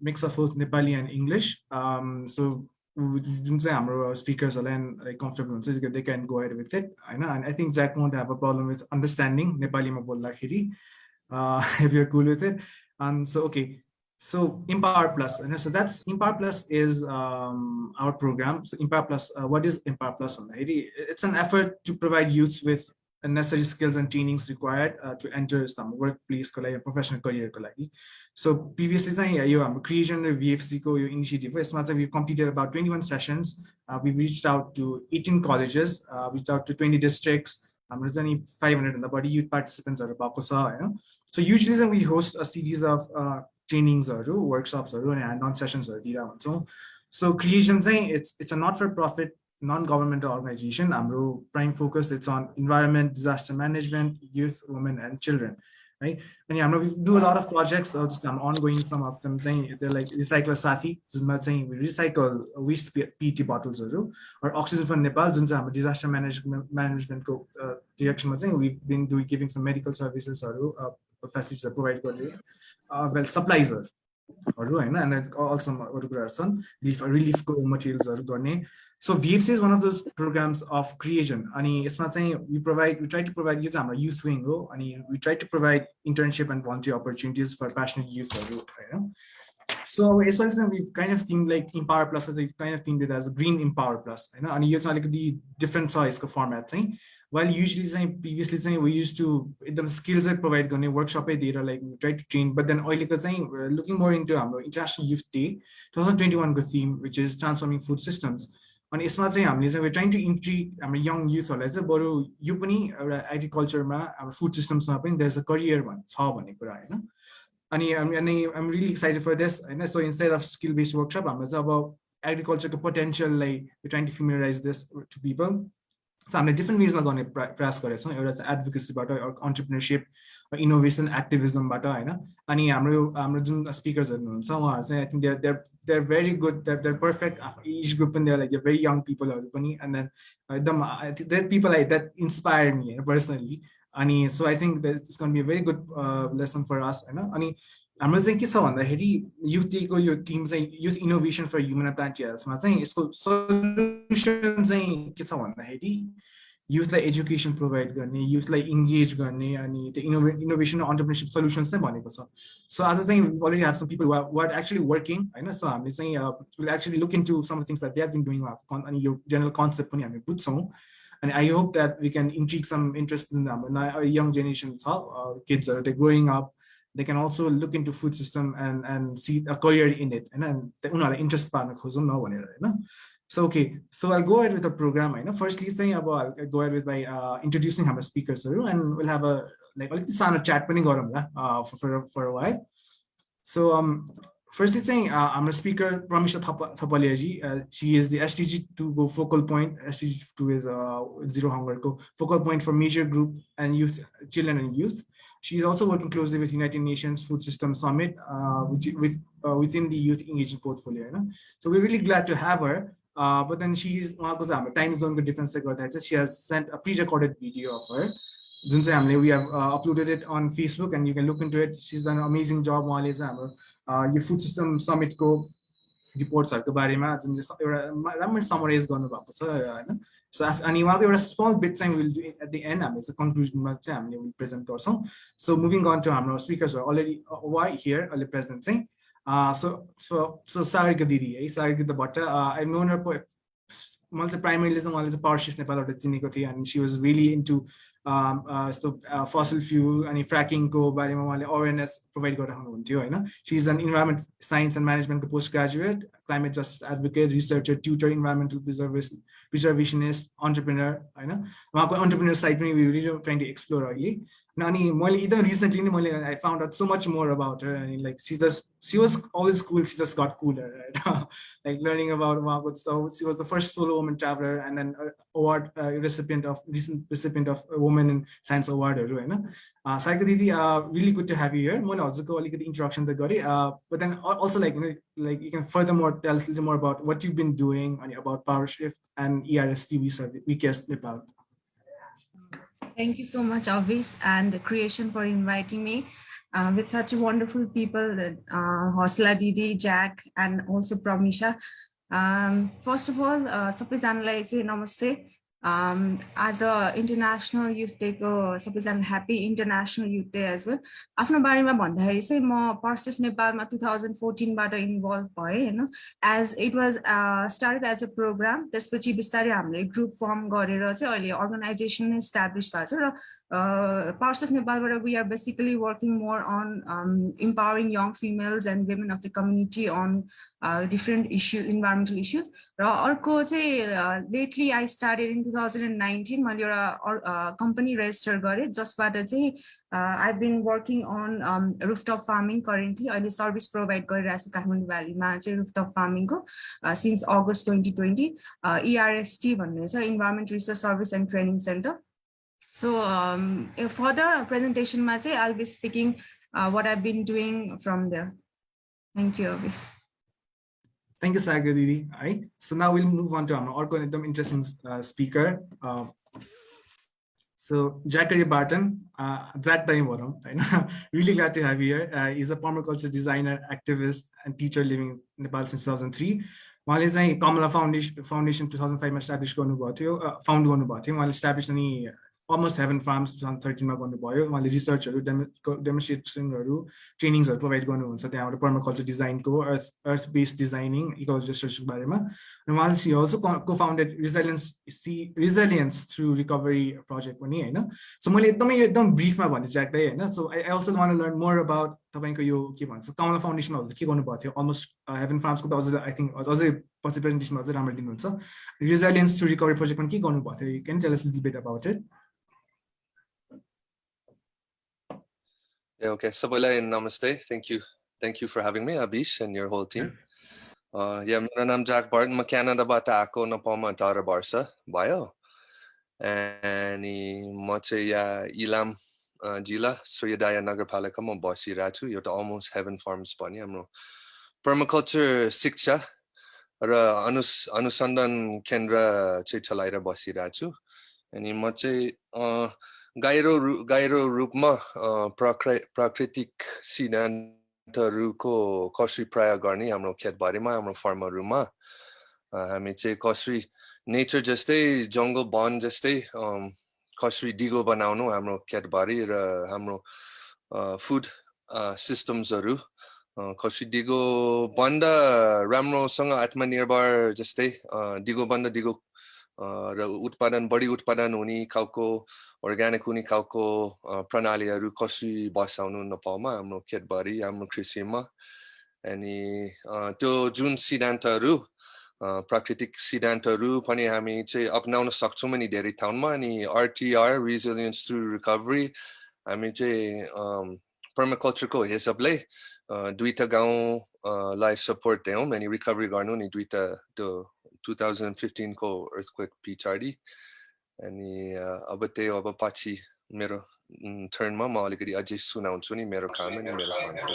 mix of both Nepali and English. So our speakers are like comfortable, so they can go ahead with it. I know, and I think Jack won't have a problem with understanding Nepali ma boldakeri, if you're cool with it. And so okay, so Empower Plus, and so that's Empower Plus is our program. So Empower Plus, what is Empower Plus? It's an effort to provide youths with necessary skills and trainings required to enter some workplace or professional career. So previously, CREASION and VFC initiative, we've completed about 21 sessions. We've reached out to 18 colleges, reached out to 20 districts. There's only 500 about youth participants. So usually we host a series of trainings or workshops or hands-on sessions. So CREASION, it's a not-for-profit, non-governmental organization. Our prime focus, it's on environment, disaster management, youth, women, and children. Right? And we do a lot of projects. Just ongoing. Some of them they're like recycle sathi. We recycle waste PET bottles or oxygen for Nepal. Disaster management direction. We've been giving some medical services or facilities that provide well supplies and also relief materials. So VFC is one of those programs of CREASION. We try to provide youth wing, and we try to provide internship and volunteer opportunities for passionate youth. So as well as we've kind of themed like Empower Plus, we've kind of themed it as Green Empower Plus. And it's like the different size format. While usually previously we used to the skills that provide workshop data, like we try to train, but then we're looking more into International Youth Day 2021 theme, which is transforming food systems. And we're trying to intrigue young youth. Agriculture, food systems, there's a career one. And I'm really excited for this. And so instead of skill-based workshop, it's about agriculture potential. Like we're trying to familiarize this to people. So I'm different ways we're going to press it's advocacy or entrepreneurship or innovation activism and speakers I think they're very good, they're perfect each group, and they're like very young people and then there are people like that inspire me personally. And so I think that it's going to be a very good lesson for us. I'm saying youth teams youth innovation for human and planetary health. Solutions youth like education provide youth like engage and the innovation and entrepreneurship solutions. So as I say, we already have some people who are actually working. I know, so I'm saying we'll actually look into some of the things that they have been doing on your general concept. And I hope that we can intrigue some interest in them. And young generations, kids are they're growing up. They can also look into food system and see a career in it. And then the interest partner. So okay, so I'll go ahead with the program. Firstly, I'll go ahead with by introducing our speakers, and we'll have a chat for a while. So firstly, I'm a speaker, Pramisha Thapaliya. She is the SDG2 focal point. SDG2 is Zero Hunger focal point for major group and youth, children and youth. She's also working closely with United Nations Food System Summit within the youth engaging portfolio. So we're really glad to have her. But then she's time zone difference. She has sent a pre-recorded video of her. We have uploaded it on Facebook, and you can look into it. She's done an amazing job. Your food system summit reports summarize. So a small bit time we'll do it at the end. It's a conclusion we'll present. So moving on to our speakers are already here present. So Sagarika Didi, Sagarika Bhatta. I've known her primarily as a Powershift Nepal, and she was really into fossil fuel and fracking awareness provide. She's an environment science and management postgraduate, climate justice advocate, researcher, tutor, environmental preservationist, entrepreneur. Entrepreneur side we really trying to explore. Even recently, I found out so much more about her. She was always cool. She just got cooler, right? Like learning about stuff. She was the first solo woman traveler, and then award recipient of Women in Science Award. Sagarika Didi, really good to have you here. Also the introduction but then also you can furthermore tell us a little more about what you've been doing about Powershift and ERST VCS Nepal. Thank you so much, Abish and Creation, for inviting me with such wonderful people, Haushala Didi, Jack, and also Pramisha. First of all, सबैजनालाई चाहिँ नमस्ते. As a international youth day को सबैजना happy international youth day as well. आफ्नो बारेमा भन्दाखेरि चाहिँ म पर्सिफ नेपालमा 2014 बाट इन्भल्भ भएँ हैन. As it was started as a program, त्यसपछि बिस्तारै हामीले ग्रुप फर्म गरेर चाहिँ अहिले अर्गनाइजेसन एस्टाब्लिश भएको छ र पर्सिफ नेपालबाट we are basically working more on empowering young females and women of the community on different issues, environmental issues. र अर्को चाहिँ lately I started in 2019 मैले एउटा company register गरेँ जसबाट चाहिँ I've been working on rooftop farming currently. अहिले service provide गरिरहेको छु काठमाडौँ भ्यालीमा चाहिँ rooftop farming को since August 2020. ERST भन्ने छ Environment Research Service and Training Center. So further presentation मा चाहिँ I'll be speaking what I've been doing from there. Thank you, Abish. Thank you, Sagarika Didi. Right. So now we'll move on to our interesting speaker. So Zachery Barton, Zach really glad to have you here. He's a permaculture designer, activist, and teacher living in Nepal since 2003. उहाँले चाहिँ कमला foundation 2005 मा establish गर्नुभएको थियो, found गर्नुभएको थियो. उहाँले establish अनि almost heaven farms 2013 मा गर्नुभयो. उहाँले रिसर्चहरु, डेमोन्स्ट्रेसनहरु, ट्रेनिङ्सहरु प्रोभाइड गर्नुहुन्छ त्यहाँबाट पर्माकल्चर डिजाइनको, अर्थ बेस्ड डिजाइनिङ, इकोलोजी रिसर्चको बारेमा. And उहाँले सी also co-founded resilience through recovery project पनि हैन. So मैले एकदम ब्रीफमा भन्ने ज्याक्दै हैन. So I also want to learn more about तपाईको यो के भन्छ कमला फाउन्डेसनमा हजुर के गर्नुभएको थियो, अलमोस्ट हेभन फार्म्सको त अझै आई थिंक अझै पछि प्रेजेन्टेसनमा अझै राम्रो दिनुहुन्छ. रिजिलियन्स टु रिकभरी प्रोजेक्ट पनि के गर्नुभएको थियो, you can tell us little bit about it. Okay, सबैलाई namaste. Thank you for having me, Abish, and your whole team. मेरो नाम जैक बार्टन, म क्यानाडाबाट आएको, नेपालमा 18 वर्ष भयो. अनि म चाहिँ यहाँ इलाम जिल्ला सूर्योदय नगरपालिकामा बसिरहेको छु. एउटा अलमोस्ट हेभन फार्म्स भन्ने हाम्रो पर्माकल्चर शिक्षा र अनुसन्धान केन्द्र चाहिँ चलाएर बसिरहेको छु. अनि म चाहिँ गहिरो रूपमा प्राकृतिक सिद्धान्तहरूको कसरी प्रयोग गर्ने हाम्रो खेतबारीमा, हाम्रो फार्महरूमा हामी चाहिँ कसरी नेचर जस्तै जङ्गल वन जस्तै कसरी दिगो बनाउनु हाम्रो खेतबारी र हाम्रो फुड सिस्टम्सहरू कसरी दिगो बन्द राम्रोसँग आत्मनिर्भर जस्तै दिगो बन्द दिगो र बढी उत्पादन हुने खालको अर्ग्यानिक हुने खालको प्रणालीहरू कसरी बसाउनु नेपालमा हाम्रो खेतबारी हाम्रो कृषिमा. अनि त्यो जुन सिद्धान्तहरू प्राकृतिक सिद्धान्तहरू पनि हामी चाहिँ अपनाउन सक्छौँ नि धेरै ठाउँमा. अनि RTR रिजिलियन्स थ्रु रिकभरी हामी चाहिँ पर्माकल्चरको हिसाबले दुईटा गाउँलाई सपोर्ट दियौँ अनि रिकभरी गर्नु नि दुईटा त्यो 2015 को earthquake पछाडि. अनि अब पछि मेरो टर्नमा म अलिकति अझै सुनाउँछु नि मेरो काम अनि मेरो फार्मको.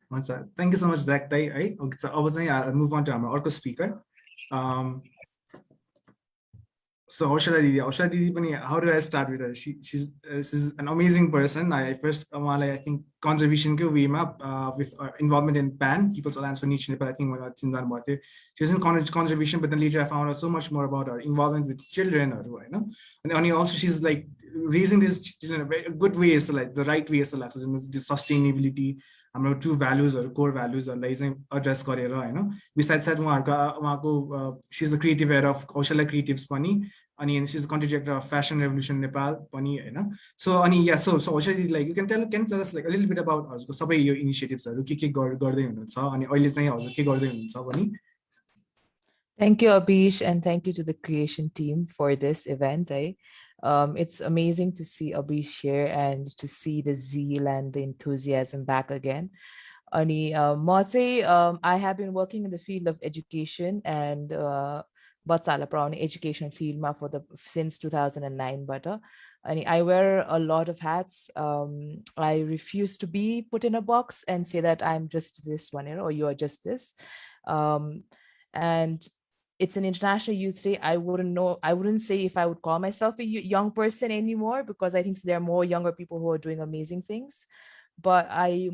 हुन्छ, thank you so much Jack दाइ है. अब चाहिँ मुभ अन टु हाम्रो अर्को speaker. So Haushala Didi pani, how do I start with her? She's an amazing person. I think conservation ko way ma with involvement in PANN, People's Alliance for Nature Nepal. I think she was in conservation, but then later I found out so much more about her involvement with children, and also she's like raising these children in a very good ways, so like the right ways, so like the sustainability. हाम्रो two values or core values लाई चाहिँ address गरेर हैन. Besides that उहाँको she's the creative head of Haushala Creatives पनि, अनि she's the content director of Fashion Revolution Nepal पनि हैन. So अनि yeah, so Haushala, like you can tell us like a little bit about हजुरको सबै यो initiatives हरु के गर्दै हुनुहुन्छ अनि अहिले चाहिँ हजुर के गर्दै हुनुहुन्छ पनि. Thank you, Abish, and thank you to the creation team for this event. It's amazing to see Abish here and to see the zeal and the enthusiasm back again. Ani I have been working in the field of education and Batsala Prawn education field since 2009. But I wear a lot of hats. I refuse to be put in a box and say that I'm just this one, or you are just this. And it's an International Youth Day. I wouldn't say if I would call myself a young person anymore, because I think there are more younger people who are doing amazing things. But I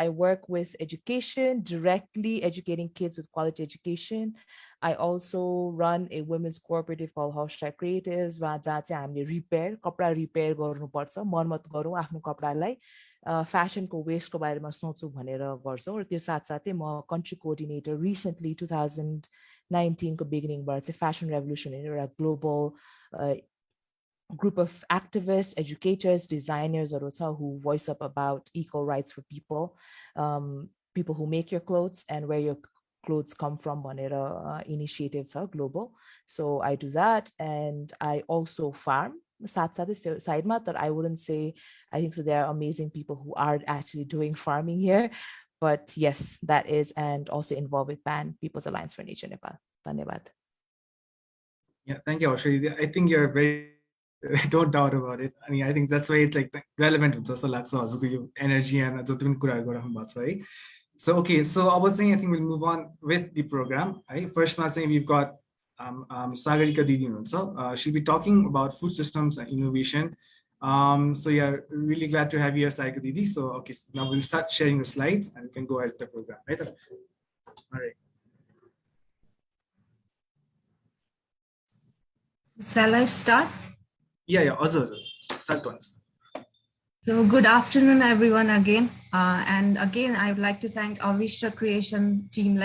work with education, directly educating kids with quality education. I also run a women's cooperative called Haushala Creatives, where जहाँ चाहिँ हामीले कपडा repair गर्नुपर्छ, मर्मत गरौँ आफ्नो कपडालाई, फ्यासनको वेस्टको बारेमा सोचौँ भनेर गर्छौँ। र त्यो साथसाथै म कन्ट्री कोअर्डिनेटर रिसेन्टली 2019 को बिगिनिङबाट चाहिँ फ्यासन रेभोल्युसन एउटा global group of activists, educators, designers who voice up about equal rights for people, people who make your clothes and where your clothes come from, initiatives are global. So I do that, and I also farm. Side that I wouldn't say, I think so there are amazing people who are actually doing farming here, but yes, that is, and also involved with PANN, People's Alliance for Nature Nepal. Dhanyabad. Yeah, thank you, Haushala. I think you're very don't doubt about it. I mean, I think that's why it's like relevant with the energy and so okay, so I was saying I think we'll move on with the program. Right? First, I'm saying we've got Sagarika Didi. So she'll be talking about food systems and innovation. So yeah, really glad to have you here, Sagarika Didi. So okay, so now we'll start sharing the slides and we can go ahead with the program. Right? All right. Shall I start? Yeah, also start to understand. So good afternoon, everyone again. And again, I would like to thank Abish Creation team.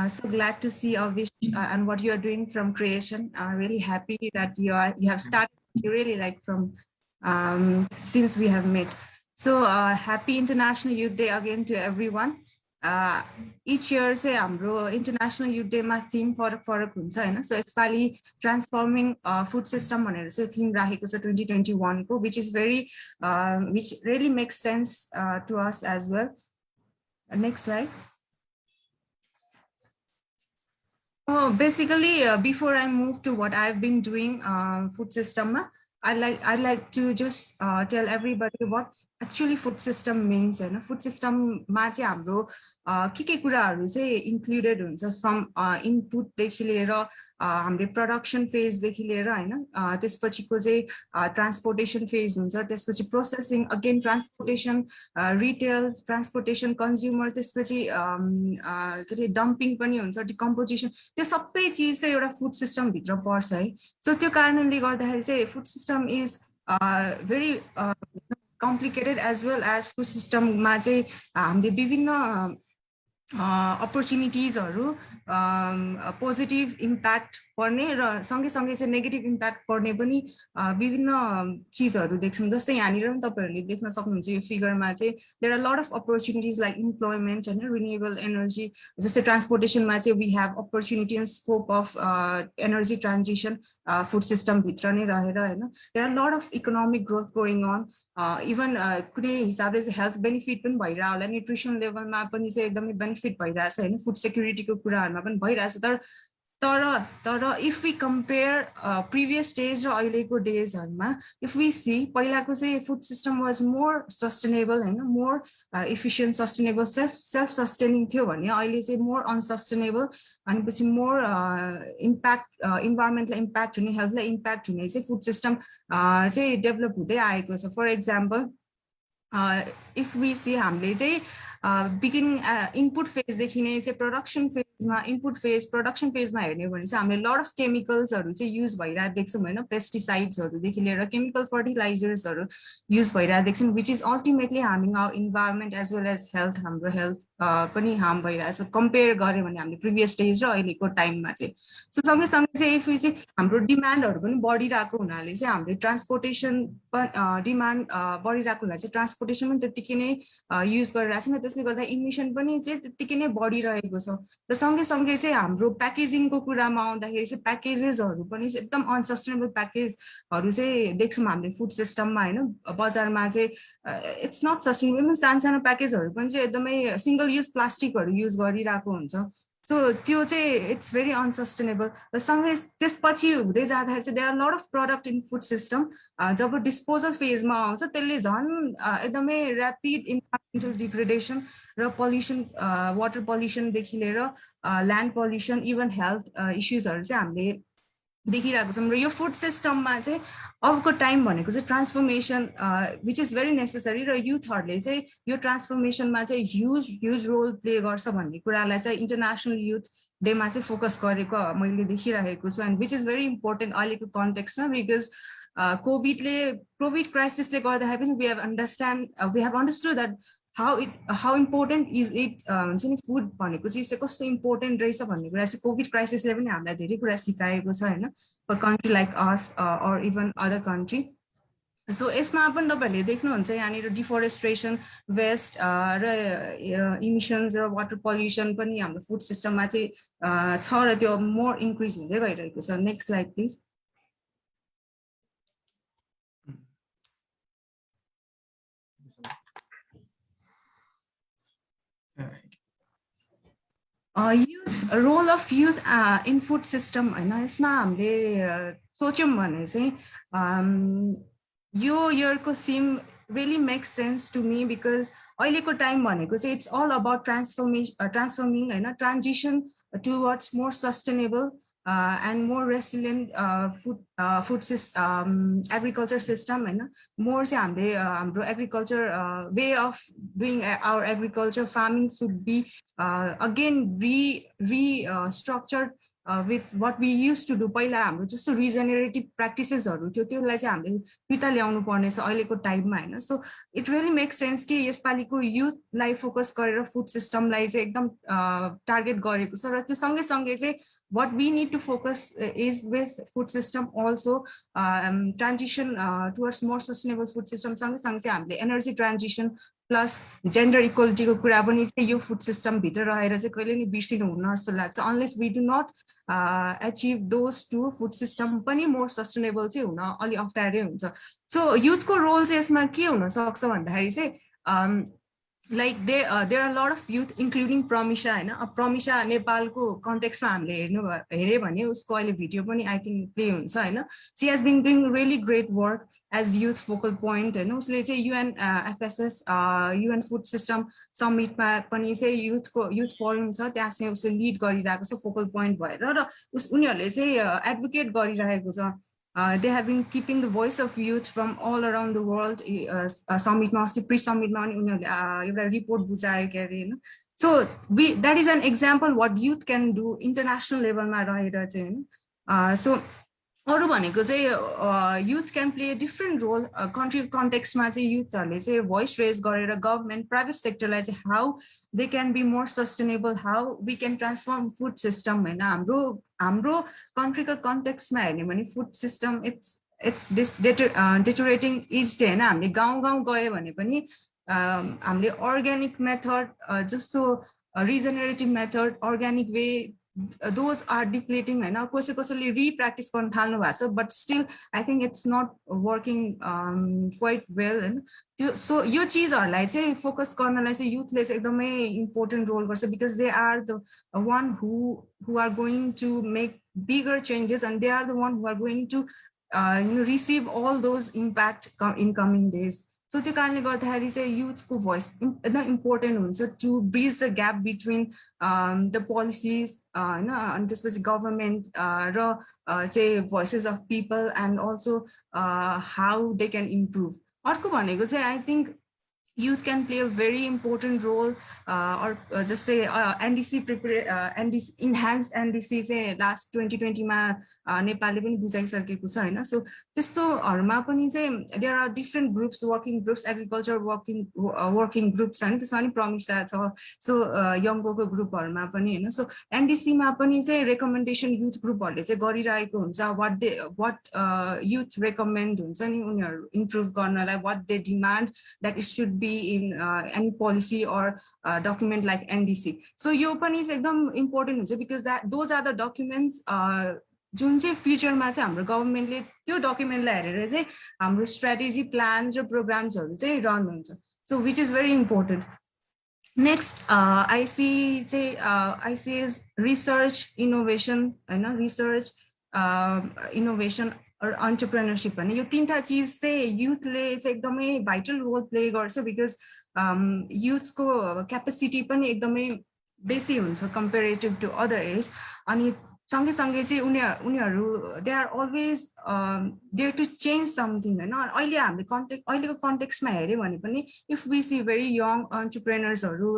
So glad to see Abish and what you are doing from Creation. Really happy that you have started. You really like from since we have met. So happy International Youth Day again to everyone. Each year say हाम्रो International Youth Day मा theme फरक हुन्छ हैन, so यसपालि transforming food system भनेर चाहिँ theme राखेको छ 2021 को, which is very which really makes sense to us as well. Next slide. Basically before I move to what I've been doing food system ma, I'd like to just tell everybody what actually food system means. And food system ma चाहिँ हाम्रो के कुराहरु चाहिँ included हुन्छ, from input देखि लिएर हाम्रो production phase देखि लिएर हैन, त्यसपछिको चाहिँ transportation phase हुन्छ, त्यसपछि processing, again transportation, retail, transportation, consumer, त्यसपछि के रे dumping पनि हुन्छ, decomposition, त्यो सबै चीज चाहिँ एउटा food system भित्र पर्छ है. So त्यो कारणले गर्दाखेरि चाहिँ food system is very complicated, as well as food system मा चाहिँ हामीले विभिन्न opportunities हरु positive impact पर्ने र सँगै सँगै चाहिँ negative impact पर्ने पनि विभिन्न चीजहरु देख्छौं. जस्तै यहाँनिर पनि तपाईहरुले देख्न सक्नुहुन्छ यो फिगरमा चाहिँ there are a lot of opportunities like employment and renewable energy. जस्तै transportation मा चाहिँ we have opportunity and scope of energy transition food system भित्र नै रहेर हैन. There are a lot of economic growth going on, even कुनै हिसाबले चाहिँ health benefit पनि भइरा होला, nutrition level मा पनि चाहिँ एकदमै benefit भइराछ हैन, food security को कुराहरुमा पनि भइराछ. तर if we compare previous days र अहिलेको डेजहरुमा, if we see पहिलाको चाहिँ food system was more sustainable Hahn, more efficient, sustainable, self sustaining थियो भने अहिले चाहिँ more unsustainable अनि पछि more impact, environmental impact हुने, health लाई impact हुने चाहिँ food system चाहिँ develop हुँदै आएको छ. For example, if we see हामीले चाहिँ beginning input phase देखि नै चाहिँ production phase मा, input phase, production phase मा हेर्ने भने चाहिँ हामीले lot of chemicals हरु चाहिँ use भइरा देख्छौं हैन, pesticides हरु देखि लिएर chemical fertilizers हरु use भइरा देख्छौं, which is ultimately harming our environment as well as health, हाम्रो health पनि harm भइराछ compare गरे भने हामीले previous days र अहिलेको time मा चाहिँ. So सँगै सँगै चाहिँ if we चाहिँ हाम्रो demand हरु पनि बढिराको हुनाले चाहिँ हामीले transportation demand बढिराको हुनाले चाहिँ transportation पनि त्यतिकै नै use गरिरहेछ नि, त्यसले गर्दा emission पनि चाहिँ त्यतिकै नै बढिरहेको छ. र सँगै सँगै चाहिँ हाम्रो प्याकेजिङ को कुरामा आउँदाखेरि चाहिँ प्याकेजेसहरु पनि एकदम अनसस्टेनेबल प्याकेजहरु चाहिँ देख्छौं हामीले फुड सिस्टममा हैन, बजारमा चाहिँ इट्स नट सस्टेनेबल. सानो सानो प्याकेजहरु पनि चाहिँ एकदमै सिंगल युज प्लास्टिकहरु युज गरिरहेको हुन्छ. So it's very unsustainable. The सँगै त्यसपछि हुँदै जाँदाखेरि चाहिँ there are a lot of product in food system. जब disposal phase मा आउँछ त्यसले झन् एकदमै rapid environmental degradation र pollution, water pollution देखि लिएर land pollution, even health issues हरु चाहिँ हामीले देखिरहेको छौँ। र यो फुड सिस्टममा चाहिँ अबको टाइम भनेको चाहिँ transformation which is very necessary, र युथहरूले चाहिँ यो ट्रान्सफर्मेसनमा चाहिँ ह्युज रोल प्ले गर्छ भन्ने कुरालाई चाहिँ इन्टरनेसनल युथ डेमा चाहिँ फोकस गरेको मैले देखिरहेको छु। And which is very important अहिलेको कन्टेक्स्टमा, बिकज कोभिड क्राइसिसले गर्दाखेरि पनि we have understood that how important is it हुन्छ नि फुड भनेको चिज चाहिँ कस्तो इम्पोर्टेन्ट रहेछ भन्ने कुरा चाहिँ कोभिड क्राइसिसले पनि हामीलाई धेरै कुरा सिकाएको छ होइन, for country like us or even other country. So यसमा पनि तपाईँहरूले देख्नुहुन्छ यहाँनिर डिफोरेस्ट्रेसन, वेस्ट र इमिसन्स र वाटर पल्युसन पनि हाम्रो फुड सिस्टममा चाहिँ छ र त्यो मोर इन्क्रिज हुँदै गइरहेको छ। Next slide please. Role of youth in food system होइन, यसमा हामीले सोच्यौँ भने चाहिँ यो इयरको theme really makes sense to me, because अहिलेको टाइम भनेको चाहिँ it's all about transforming होइन, transition towards more sustainable and more resilient food system, agriculture system होइन। more चाहिँ हामीले हाम्रो agriculture way of doing our agriculture farming should be again restructured with what we used to do। पहिला हाम्रो जस्तो regenerative प्र्याक्टिसेसहरू थियो त्यसलाई चाहिँ हामीले फिर्ता ल्याउनु पर्ने छ अहिलेको टाइममा होइन। So it really make sense कि यसपालिको युथलाई फोकस गरेर फुड सिस्टमलाई चाहिँ एकदम टार्गेट गरेको छ। र त्यो सँगै चाहिँ what we need to focus is with food system also transition towards more sustainable food system, सँगै चाहिँ हामीले एनर्जी ट्रान्जिसन प्लस जेन्डर इक्वालिटीको कुरा पनि चाहिँ यो फुड सिस्टम भित्र रहेर चाहिँ कहिले नि बिर्सिनु हुन्न जस्तो लाग्छ। Unless we do not achieve those to food system पनि मोर सस्टेनेबल चाहिँ हुन अलि अप्ठ्यारै हुन्छ। सो युथको रोल चाहिँ यसमा के हुन सक्छ भन्दाखेरि चाहिँ like there are a lot of youth including Pramisha होइन। Pramisha नेपालको कन्टेक्स्टमा हामीले हेर्यो भने उसको अहिले भिडियो पनि आई थिङ्क प्ले हुन्छ होइन। She has been doing really great work as youth focal point होइन। उसले चाहिँ UNFSS UN फुड सिस्टम समिटमा पनि चाहिँ युथ फोरम छ त्यहाँ चाहिँ उसले लिड गरिरहेको छ फोकल पोइन्ट भएर, र उनीहरूले चाहिँ एडभोकेट गरिरहेको छ। They have been keeping the voice of youth from all around the world. Summit master pre-summit report बुझायो के अरे हैन। So that is an example what youth can do international level मा रहेर चाहिँ। So अरु भनेको चाहिँ youth can play a different role country context मा चाहिँ youthहरुले चाहिँ voice raise गरेर government private sector लाई चाहिँ how they can be more sustainable, how we can transform food system हैन। हाम्रो country को context मा हेर्ने भने food system it's deteriorating each day हैन। हामीले गाउँ गए भने पनि हामीले organic method जस्तो regenerative method organic way those are depleting हैन। कसैले re-practice गर्न थाल्नु भएको छ, but still I think it's not working quite well Hahn. So यो चीजहरुलाई चाहिँ फोकस गर्नलाई चाहिँ youthले चाहिँ एकदमै important role गर्छ, because they are the one who are going to make bigger changes and they are the one who are going to receive all those impact in coming days। So त्यो कारणले गर्दाखेरि चाहिँ युथको voice एकदम important हुन्छ to bridge the gap between the policies हैन, अनि त्यसपछि गभर्नमेन्ट र चाहिँ voices of people and also how they can improve. अर्को भनेको चाहिँ I think youth can play a very important role or just say NDC enhanced NDC चाहिँ last 2020 मा नेपालले पनि बुझाइसकेको छ हैन। सो त्यस्तोहरुमा पनि चाहिँ there are different groups, working groups, agriculture working groups हैन, त्यसमा पनि प्रमिसा छ। सो यङको ग्रुपहरुमा पनि हैन। सो NDC मा पनि चाहिँ रेकमेन्डेसन युथ ग्रुपहरुले चाहिँ गरिरहेको हुन्छ, what youth recommend हुन्छ नि उनीहरु इम्प्रुभ गर्नलाई, what they demand that it should be in any policy or document like NDC। So यो पनि चाहिँ एकदम इम्पोर्टेन्ट हुन्छ, because those are the documents जुन चाहिँ फ्युचरमा चाहिँ हाम्रो गभर्नमेन्टले त्यो डकुमेन्टलाई हेरेर चाहिँ हाम्रो स्ट्र्याटेजी प्लान्स र प्रोग्राम्सहरु चाहिँ रन हुन्छ। So which is very important. Next, I see is research, innovation, research, innovation or entrepreneurship. And you think that is say youth le ekdamai vital role play garcha because youth ko capacity pani ekdamai besi huncha comparative to other age. Ani सँगै चाहिँ उनीहरू they are always there to change something हैन अहिले हामीले अहिलेको कन्टेक्स्टमा हेर्यो भने पनि if we see very young entrepreneursहरू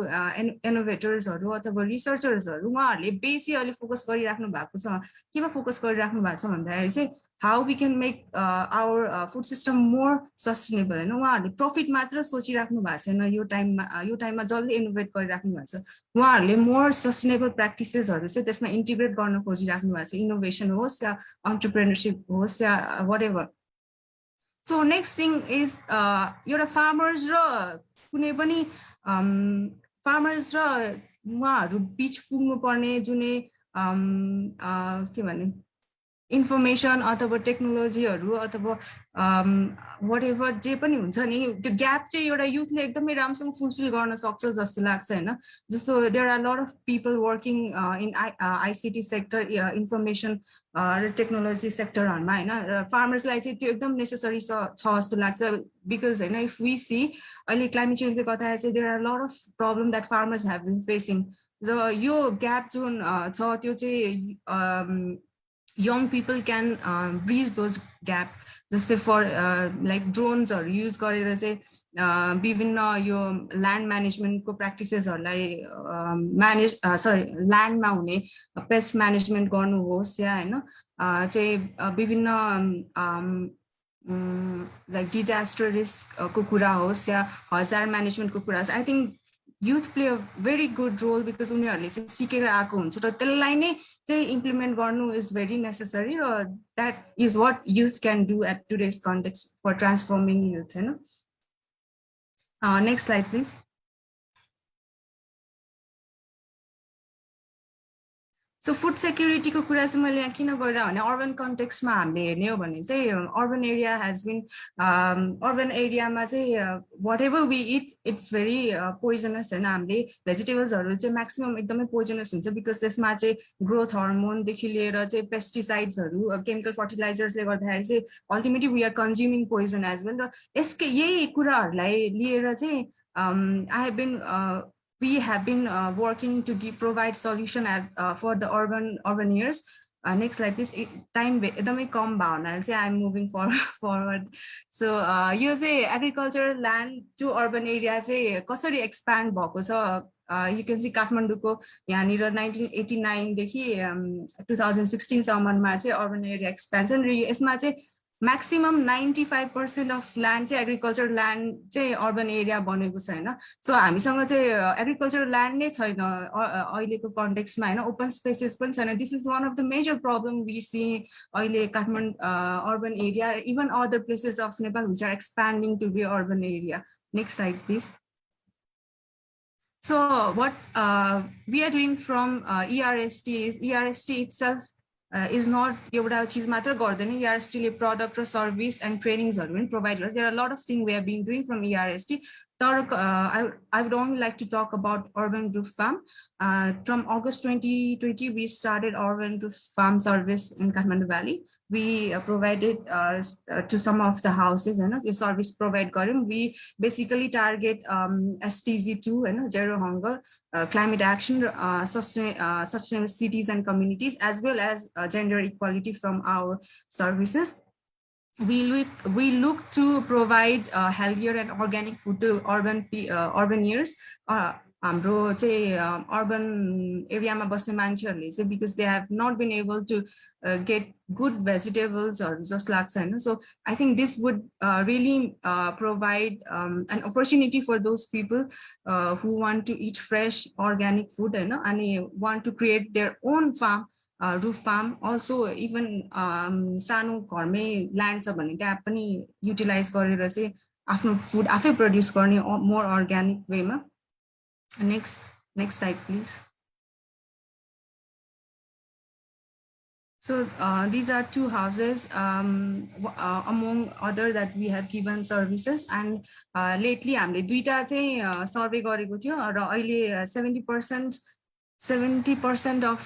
innovatorsहरू अथवा रिसर्चर्सहरू उहाँहरूले बेसी अहिले फोकस गरिराख्नु भएको छ केमा फोकस गरिराख्नु भएको छ भन्दाखेरि चाहिँ how we can make our food system more sustainable हैन उहाँहरूले प्रॉफिट मात्र सोचिराख्नु भएको छैन यो टाइममा जल्दी इनोभेट गरिराख्नु भएको छ उहाँहरूले मोर सस्टेनेबल प्र्याक्टिसेसहरू चाहिँ त्यसमा इन्टिग्रेट गर्न खोजिराख्नु भएको छ इनोभेसन होस् या एन्टरप्रेन्योरशिप होस् या whatever so next thing is एउटा फार्मर्स र कुनै पनि फार्मर्स र उहाँहरू बीच पुग्नु पर्ने जुनै के भन्ने इन्फर्मेसन अथवा टेक्नोलोजीहरू अथवा व्हाटएभर जे पनि हुन्छ नि त्यो ग्याप चाहिँ एउटा युथले एकदमै राम्रोसँग फुलफिल गर्न सक्छ जस्तो लाग्छ हैन जस्तो there are lot of people working in ICT sector information र टेक्नोलोजी सेक्टरहरुमा हैन फार्मर्सलाई चाहिँ त्यो एकदम नेसेसरी छ जस्तो लाग्छ बिकज हैन इफ वी सी अहिले क्लाइमेट चेन्जले गर्दा चाहिँ there are lot of problem that farmers have been facing र यो ग्याप जुन छ त्यो चाहिँ young people can bridge those gap just for like drones or use गरेर चाहिँ विभिन्न यो ल्यान्ड म्यानेजमेन्टको प्र्याक्टिसेसहरुलाई म्यानेज ल्यान्डमा हुने पेस्ट म्यानेजमेन्ट गर्नु होस् या हैन चाहिँ विभिन्न लाइक डिजास्टर रिस्कको कुरा होस् या हजार्ड म्यानेजमेन्टको कुरा होस् I think youth play a very good role because उनीहरूले चाहिँ सिकेर आएको हुन्छ र त्यसलाई नै चाहिँ इम्प्लिमेन्ट गर्नु is very necessary raw that is what youth can do at today's context for transforming youth Hahn next slide please So food security को कुरा चाहिँ मैले यहाँ किन गरेर भने अर्बन कन्टेक्स्टमा हामीले हेर्ने हो भने चाहिँ urban area has been urban एरियामा चाहिँ whatever we eat it's very poisonous हैन हामीले भेजिटेबल्सहरु चाहिँ म्याक्सिमम एकदमै पोइजनस हुन्छ बिकज त्यसमा चाहिँ ग्रोथ हार्मोन देखि लिएर चाहिँ पेस्टिसाइड्सहरु केमिकल फर्टिलाइजर्सले गर्दाखेरि चाहिँ ultimately we are consuming poison as well र यसको यही कुराहरुलाई लिएर चाहिँ we have been working to provide solution for the urban years. Next slide please. Time एकदमै कम भावनाले चाहिँ I'm moving forward. So यो चाहिँ agricultural land to urban area चाहिँ कसरी expand भएको छ you can see काठमाडौँको यहाँनिर 1989 देखि 2016 सम्ममा चाहिँ urban area expansion र यसमा चाहिँ maximum 95% of land चाहिँ agricultural land चाहिँ urban area बनेको छ हैन सो हामीसँग चाहिँ agricultural land नै छैन अहिलेको कन्टेक्स्टमा हैन ओपन स्पेसेस पनि छैन this is one of the major problem we see अहिले Kathmandu urban area even other places of Nepal which are expanding to be urban area next slide please so what we are doing from ERST is ERST itself is not एउटा चीज मात्र गर्दैन ERST ले product or service and trainings हरु पनि provide गर्छ there are a lot of things we have been doing from ERST तर I would only like to talk about urban roof farm from August 2020 we started urban roof farm service in Kathmandu Valley we provided to some of the houses and the service provide गर्यौं we basically target STG2 and zero hunger climate action sustainable cities and communities as well as gender equality from our services we look to provide healthier and organic food to urban years हाम्रो चाहिँ urban एरियामा बस्ने मान्छेहरुले चाहिँ because they have not been able to get good vegetables or just लाग्छ हैन so I think this would really provide an opportunity for those people who want to eat fresh organic food Hahn and want to create their own farm roof farm also even सानो घरमै land छ भने त्यहाँ पनि utilise गरेर चाहिँ आफ्नो food आफै प्रोड्युस गर्ने मोर अर्गानिक वेमा next slide please So these are 2 houses among other that we have given services, and lately हामीले दुईटा चाहिँ सर्वे गरेको थियो र अहिले 70% of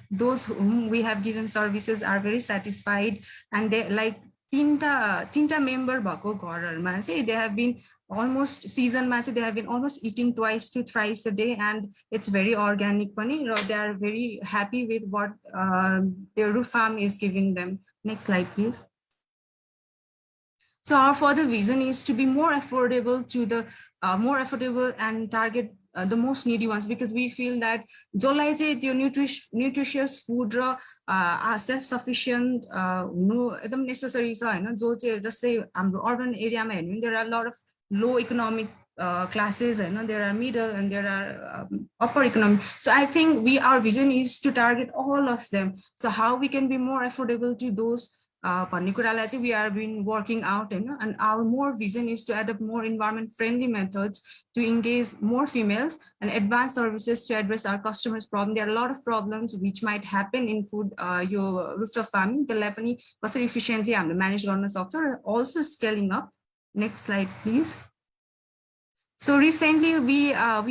those whom we have given services are very satisfied, and they like तीनटा member भएको घरहरुमा चाहिँ they have been almost season ma they have been almost eating twice to thrice a day, and it's very organic pani, they are very happy with what their roof farm is giving them. Next slide please. So our further vision is to be more affordable to the more affordable and target the most needy ones, because we feel that jolai chai tyo nutritious food ra self sufficient हुनु एकदम necessary छ हैन, जो चाहिँ जस्तै हाम्रो urban area मा हेर्नु there are a lot of low economic classes, Hahn, there are middle and there are upper economic. So I think our vision is to target all of them. So how we can be more affordable to those भन्ने कुरालाई चाहिँ we have been working out, and our more vision is to adopt more environment friendly methods to engage more females and advance services to address our customers' problem. There are a lot of problems which might happen in food your rooftop farming, त्यसलाई पनि कसरी efficiently हामीले manage गर्न सक्छ, also scaling up. Next slide please. So recently we are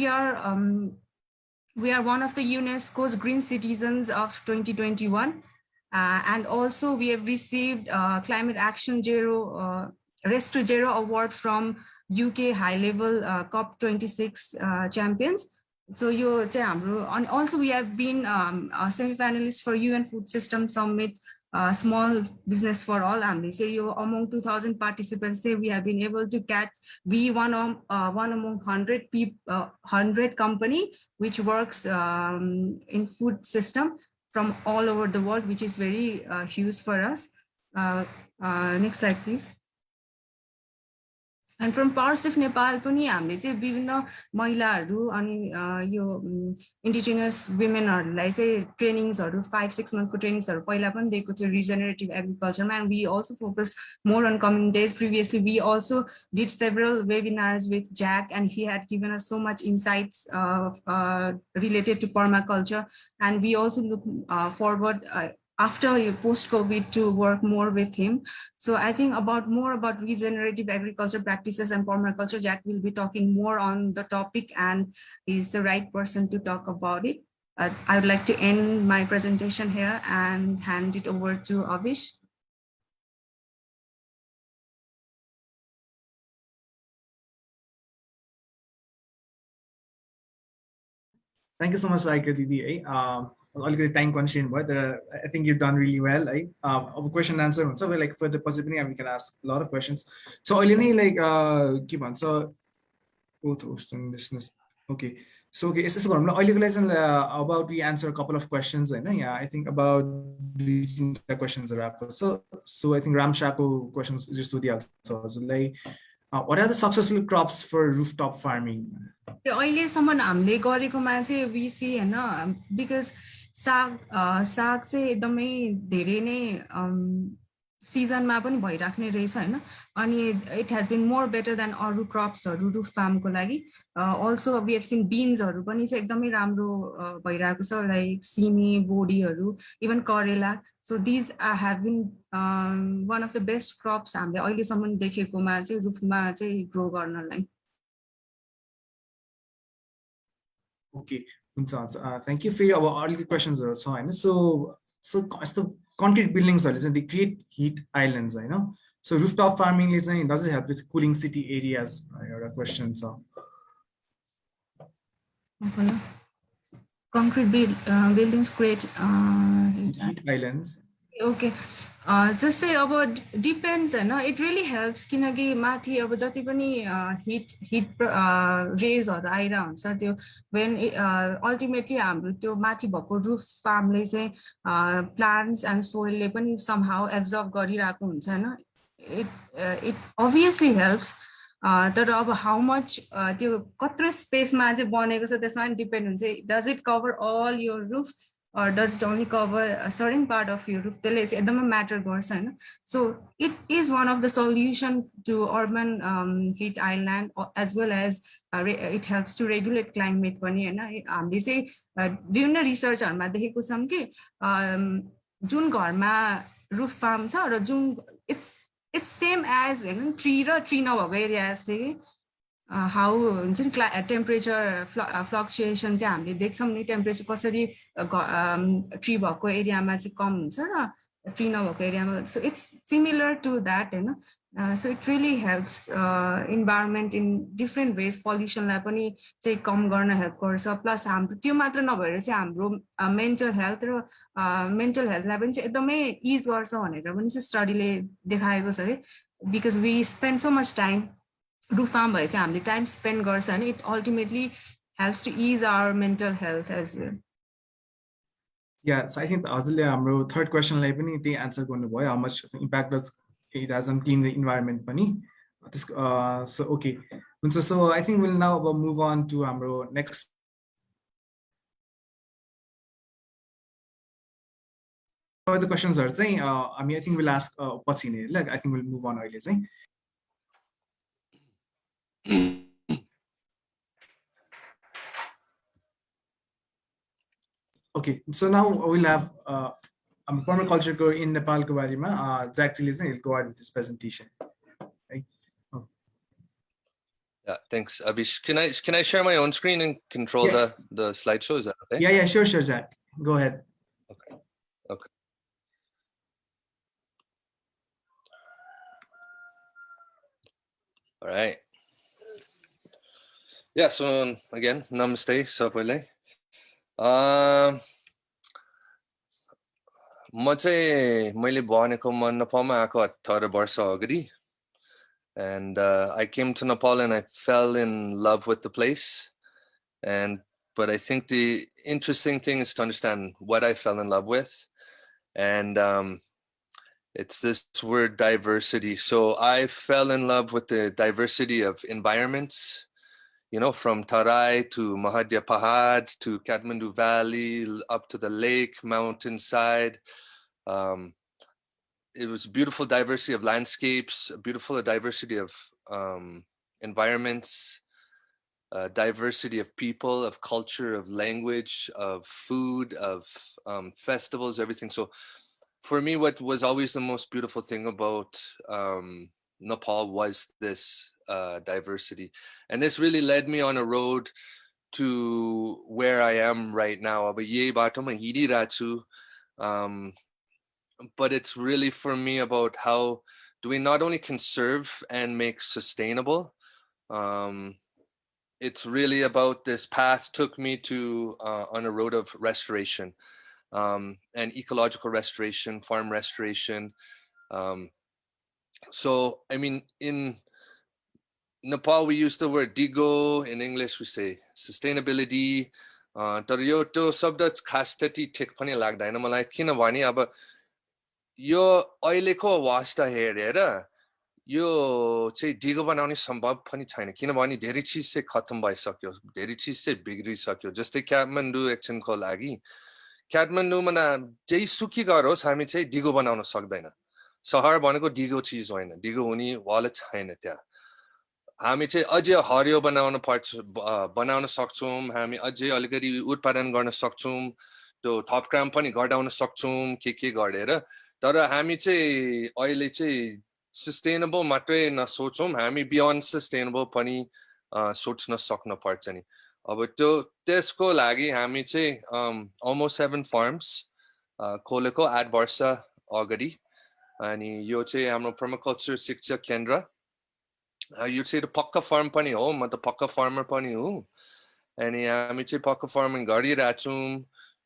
one of the UNESCO's Green Citizens of 2021. And also we have received Climate Action Zero, Rest to Zero award from UK high level COP26 champions. So and also we have been semi-finalists for UN Food System Summit, Small Business for All. Among 2,000 participants, we have been able to be one among 100 people, 100 company which works in food system from all over the world, which is very huge for us. Next slide, please. And from Powershift Nepal, पनि हामीले चाहिँ विभिन्न महिलाहरू अनि यो indigenous womenहरूलाई चाहिँ trainings-हरु 5-6 months को trainings-हरु पहिला पनि दिएको थियो regenerative agriculture मा, and we also focus more on communities. Previously we also did several webinars with Jack, and he had given us so much insights related to permaculture, and we also look forward after post-COVID to work more with him. So I think more about regenerative agriculture practices and permaculture, Jack will be talking more on the topic, and he's the right person to talk about it. I would like to end my presentation here and hand it over to Abish. Thank you so much, Sagarika Didi. Alikati time constraint, but I think you've done really well. Question and answer. So like for the possibility, we can ask a lot of questions. So like keep on. So both hosting business. Okay. So okay, it's about we answer a couple of questions. Yeah, I think about the questions are up. So I think Ram Shapo questions just to the answer. So like what are the successful crops for rooftop farming? अहिलेसम्म हामीले गरेकोमा चाहिँ we see Hahn, because साग चाहिँ एकदमै धेरै नै सिजनमा पनि भइराख्ने रहेछ हैन, अनि it has been more better than अरु क्रप्सहरु roof farm को लागि. Also we have seen beansहरु पनि चाहिँ एकदमै राम्रो भइराको छ, like सिमी, बोडीहरु, even करेला. So these have been one of the best crops हामीले अहिलेसम्म देखेकोमा चाहिँ रुफमा चाहिँ ग्रो गर्नलाई. Okay, thank you for your all the questions. So concrete buildings they create heat islands. I know. So rooftop farming does it help with cooling city areas? Your questions. Concrete buildings create heat islands. Okay, just say about depends, it really helps. Kinagi mathi अब जति पनि heat rays or आइरा हुन्छ त्यो when ultimately हाम्रो त्यो माथि भएको roof farmले चाहिँ plants and soil ले पनि somehow absorb गरिरहेको हुन्छ हैन. It obviously helps. तर अब how much त्यो कत्रो space मा चाहिँ बनेको छ त्यसमा पनि depend हुन्छ. Does it cover all your roof or does it only cover a certain part of your roof? त्यसले matter गर्छ हैन. So it is one of the solution to urban heat island, as well as it helps to regulate climate पनि हैन. हामीले चाहिँ विभिन्न रिसर्चहरुमा देखेको छौं कि जुन घरमा रुफ फार्म छ र जुन it's same as ट्री र ट्री नभएको एरिया जस्तै कि हाउ हुन्छ नि टेम्परेचर फ्लक्चुएसन चाहिँ हामीले देख्छौँ नि टेम्परेचर कसरी ट्री भएको एरियामा चाहिँ कम हुन्छ र ट्री नभएको एरियामा so it's similar to that होइन so it really helps environment in different ways पल्युसनलाई पनि चाहिँ कम गर्न हेल्प गर्छ प्लस हाम्रो त्यो मात्र नभएर चाहिँ हाम्रो मेन्टल हेल्थ र मेन्टल हेल्थलाई पनि चाहिँ एकदमै इज गर्छ भनेर पनि चाहिँ स्टडीले देखाएको छ है because we spend so much time roof farm भएपछि हामीले टाइम स्पेन्ड गर्छ भने it ultimately helps to is our mental health as well Yeah, so I think हजुरले हाम्रो थर्ड क्वेसनलाई पनि त्यही एन्सर गर्नुभयो how much impact does it has on clean the environment पनि सो ओके हुन्छ so I think will now अब move on to हाम्रो next the questions are saying I mean I think we'll ask पछि नै like I think we'll move on अहिले चाहिँ okay so now we'll have permaculture in Nepal ko barema Zachery will go ahead with this presentation right? Yeah, thanks Abish. Can I share my own screen and control the slideshow? Is that okay? Yeah, sure Jack, go ahead. Okay. All right. Yeah, so again, namaste sabailai. म चाहिँ मैले भनेको म नेपालमा आएको 18 वर्ष अगाडि and I came to Nepal and I fell in love with the place but I think the interesting thing is to understand what I fell in love with and it's this word diversity. So I fell in love with the diversity of environments, from Tarai to Mahadya Pahad to Kathmandu Valley, up to the lake, mountainside. It was beautiful diversity of landscapes, beautiful diversity of environments, diversity of people, of culture, of language, of food, of festivals, everything. So for me, what was always the most beautiful thing about Nepal was this diversity. And this really led me on a road to where I am right now. But it's really for me about how do we not only conserve and make sustainable. It's really about this path took me to on a road of restoration and ecological restoration, farm restoration. So, I mean, in Nepal, we use the word digo. In English, we say sustainability. तर यो त्यो शब्द खास त्यति ठिक पनि लाग्दैन मलाई किनभने अब यो अहिलेको अवस्था हेरेर यो चाहिँ डिगो बनाउने सम्भव पनि छैन किनभने धेरै चीज चाहिँ खत्म भइसक्यो धेरै चीज चाहिँ बिग्रिसक्यो जस्तै काठमाडौँ एकछिनको लागि काठमाडौँमा जेही सुकी गरोस् हामी चाहिँ डिगो बनाउन सक्दैन सहर भनेको डिगो चीज होइन डिगो हुने वाला छैन त्यहाँ हामी चाहिँ अझै हरियो बनाउन सक्छौं हामी अझै अलिकति उत्पादन गर्न सक्छौं त्यो थप काम पनि घटाउन सक्छौं के गरेर तर हामी चाहिँ अहिले चाहिँ सस्टेनेबल मात्रै नसोचौं हामी बियोन्ड सस्टेनेबल पनि सोच्न सक्न पर्छ नि अब त्यो त्यसको लागि हामी चाहिँ almost 7 farms खोलेको 8 वर्ष अगाडि अनि यो चाहिँ हाम्रो पर्माकल्चर शिक्षा केन्द्र यो चाहिँ पक्का फार्म पनि हो म त पक्का फार्मर पनि हो अनि हामी चाहिँ पक्का फार्मिङ गरिरहेछौं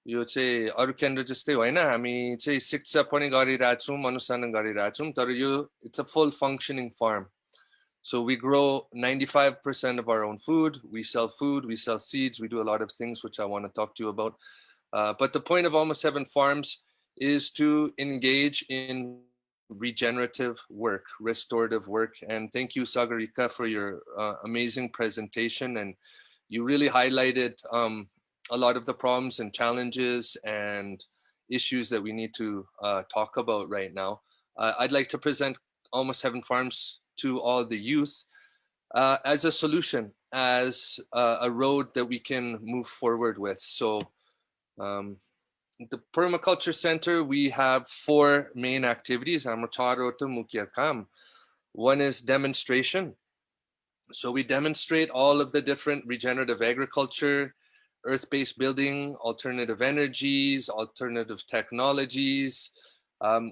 यो चाहिँ अरु केन्द्र जस्तै होइन हामी चाहिँ शिक्षा पनि गरिरहेछौं अनुसन्धान गरिरहेछौं तर यो it's a full functioning farm. So we grow 95% of our own food, we sell seeds, we do a lot of things which I want to talk to you about. But the point of almost 7 farms is to engage in regenerative work, restorative work. And thank you, Sagarika, for your amazing presentation. And you really highlighted a lot of the problems and challenges and issues that we need to talk about right now. I'd like to present almost 7 farms to all the youth as a solution, as a road that we can move forward with. So the Permaculture Centre, we have 4 main activities. One is demonstration. So we demonstrate all of the different regenerative agriculture, earth-based building, alternative energies, alternative technologies.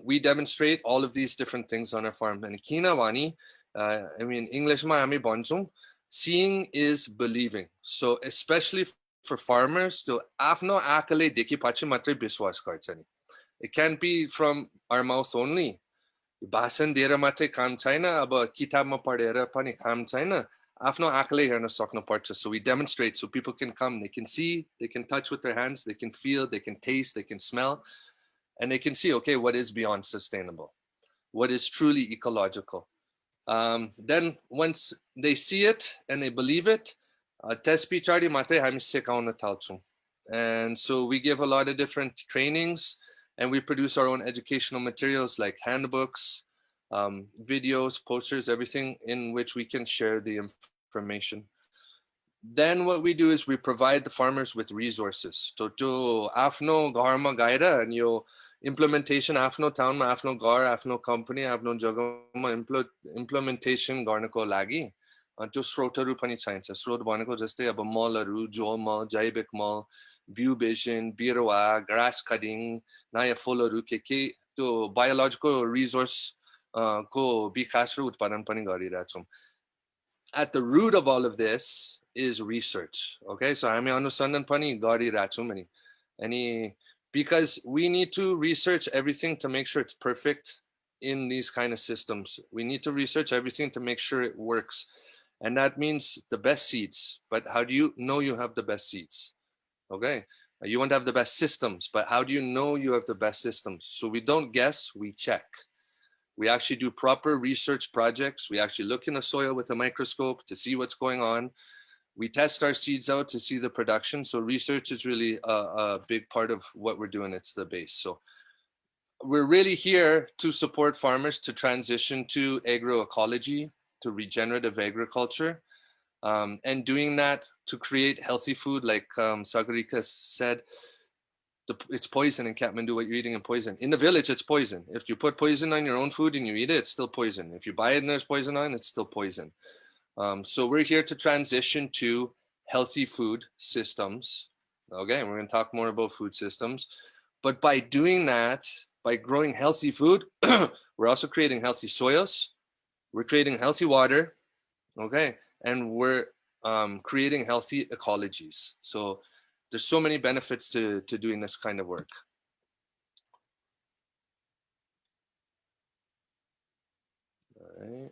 We demonstrate all of these different things on our farm. And kinawani, I mean, English ma hami bhaन्छौं, seeing is believing. So especially for farmers, to afno आँखाले देखेपछि मात्रै विश्वास गर्छ नि. It can't be from our mouth only. भाषण दिएर मात्रै काम छैन, अब किताबमा पढेर पनि काम छैन, आफ्नो आँखाले हेर्न सक्नुपर्छ. So we demonstrate so people can come, they can see, they can touch with their hands, they can feel, they can taste, they can smell, and they can see, okay, what is beyond sustainable, what is truly ecological. Then once they see it and they believe it, त्यस पछाडि मात्रै हामी सिकाउन थाल्छौं. And so we give a lot of different trainings, and we produce our own educational materials like handbooks, videos, posters, everything in which we can share the information. Then what we do is we provide the farmers with resources. So to afno घरमा गएर and yo implementation आफ्नो टाउनमा आफ्नो घर आफ्नो company आफ्नो जग्गामा implementation गर्नको लागि त्यो स्रोतहरू पनि चाहिन्छ. स्रोत भनेको जस्तै अब मलहरू, जो मल, जैविक मल, बिउ बेसिन, बिरुवा, ग्रास कटिङ, नयाँ फुलहरू के त्यो बायोलोजिकल रिसोर्स को विकास र उत्पादन पनि गरिरहेछौँ. At the root of all of this is research. Okay, so हामी अनुसन्धान पनि गरिरहेछौँ अनि because we need to research everything to make sure it's perfect in these kind of systems. We need to research everything to make sure it works. And that means the best seeds. But how do you know you have the best seeds? Okay, you want to have the best systems, but how do you know you have the best systems? So we don't guess, we check. We actually do proper research projects. We actually look in the soil with a microscope to see what's going on. We test our seeds out to see the production. So research is really a big part of what we're doing. It's the base. So we're really here to support farmers to transition to agroecology, to regenerative agriculture, and doing that to create healthy food, like Sagarika said. It's poison in Kathmandu, what you're eating in poison. In the village, it's poison. If you put poison on your own food and you eat it, it's still poison. If you buy it and there's poison on it, it's still poison. So we're here to transition to healthy food systems. Okay, and we're going to talk more about food systems. But by doing that, by growing healthy food, we're also creating healthy soils. We're creating healthy water. Okay, and we're creating healthy ecologies. So there's so many benefits to doing this kind of work. All right.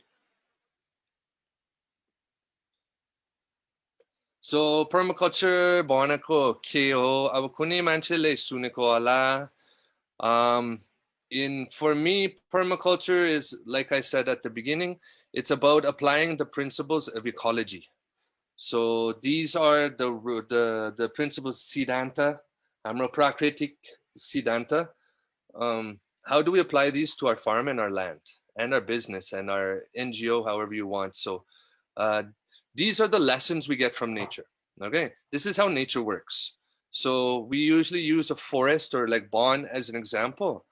So permaculture भनेको के हो? अब कुनै मान्छेले सुनेको होला. For me, permaculture is, like I said at the beginning, it's about applying the principles of ecology. So these are the principles Siddhanta, हाम्रो प्राकृतिक Siddhanta. How do we apply these to our farm and our land and our business and our NGO, however you want? So these are the lessons we get from nature. Okay, this is how nature works. So we usually use a forest or like bond as an example.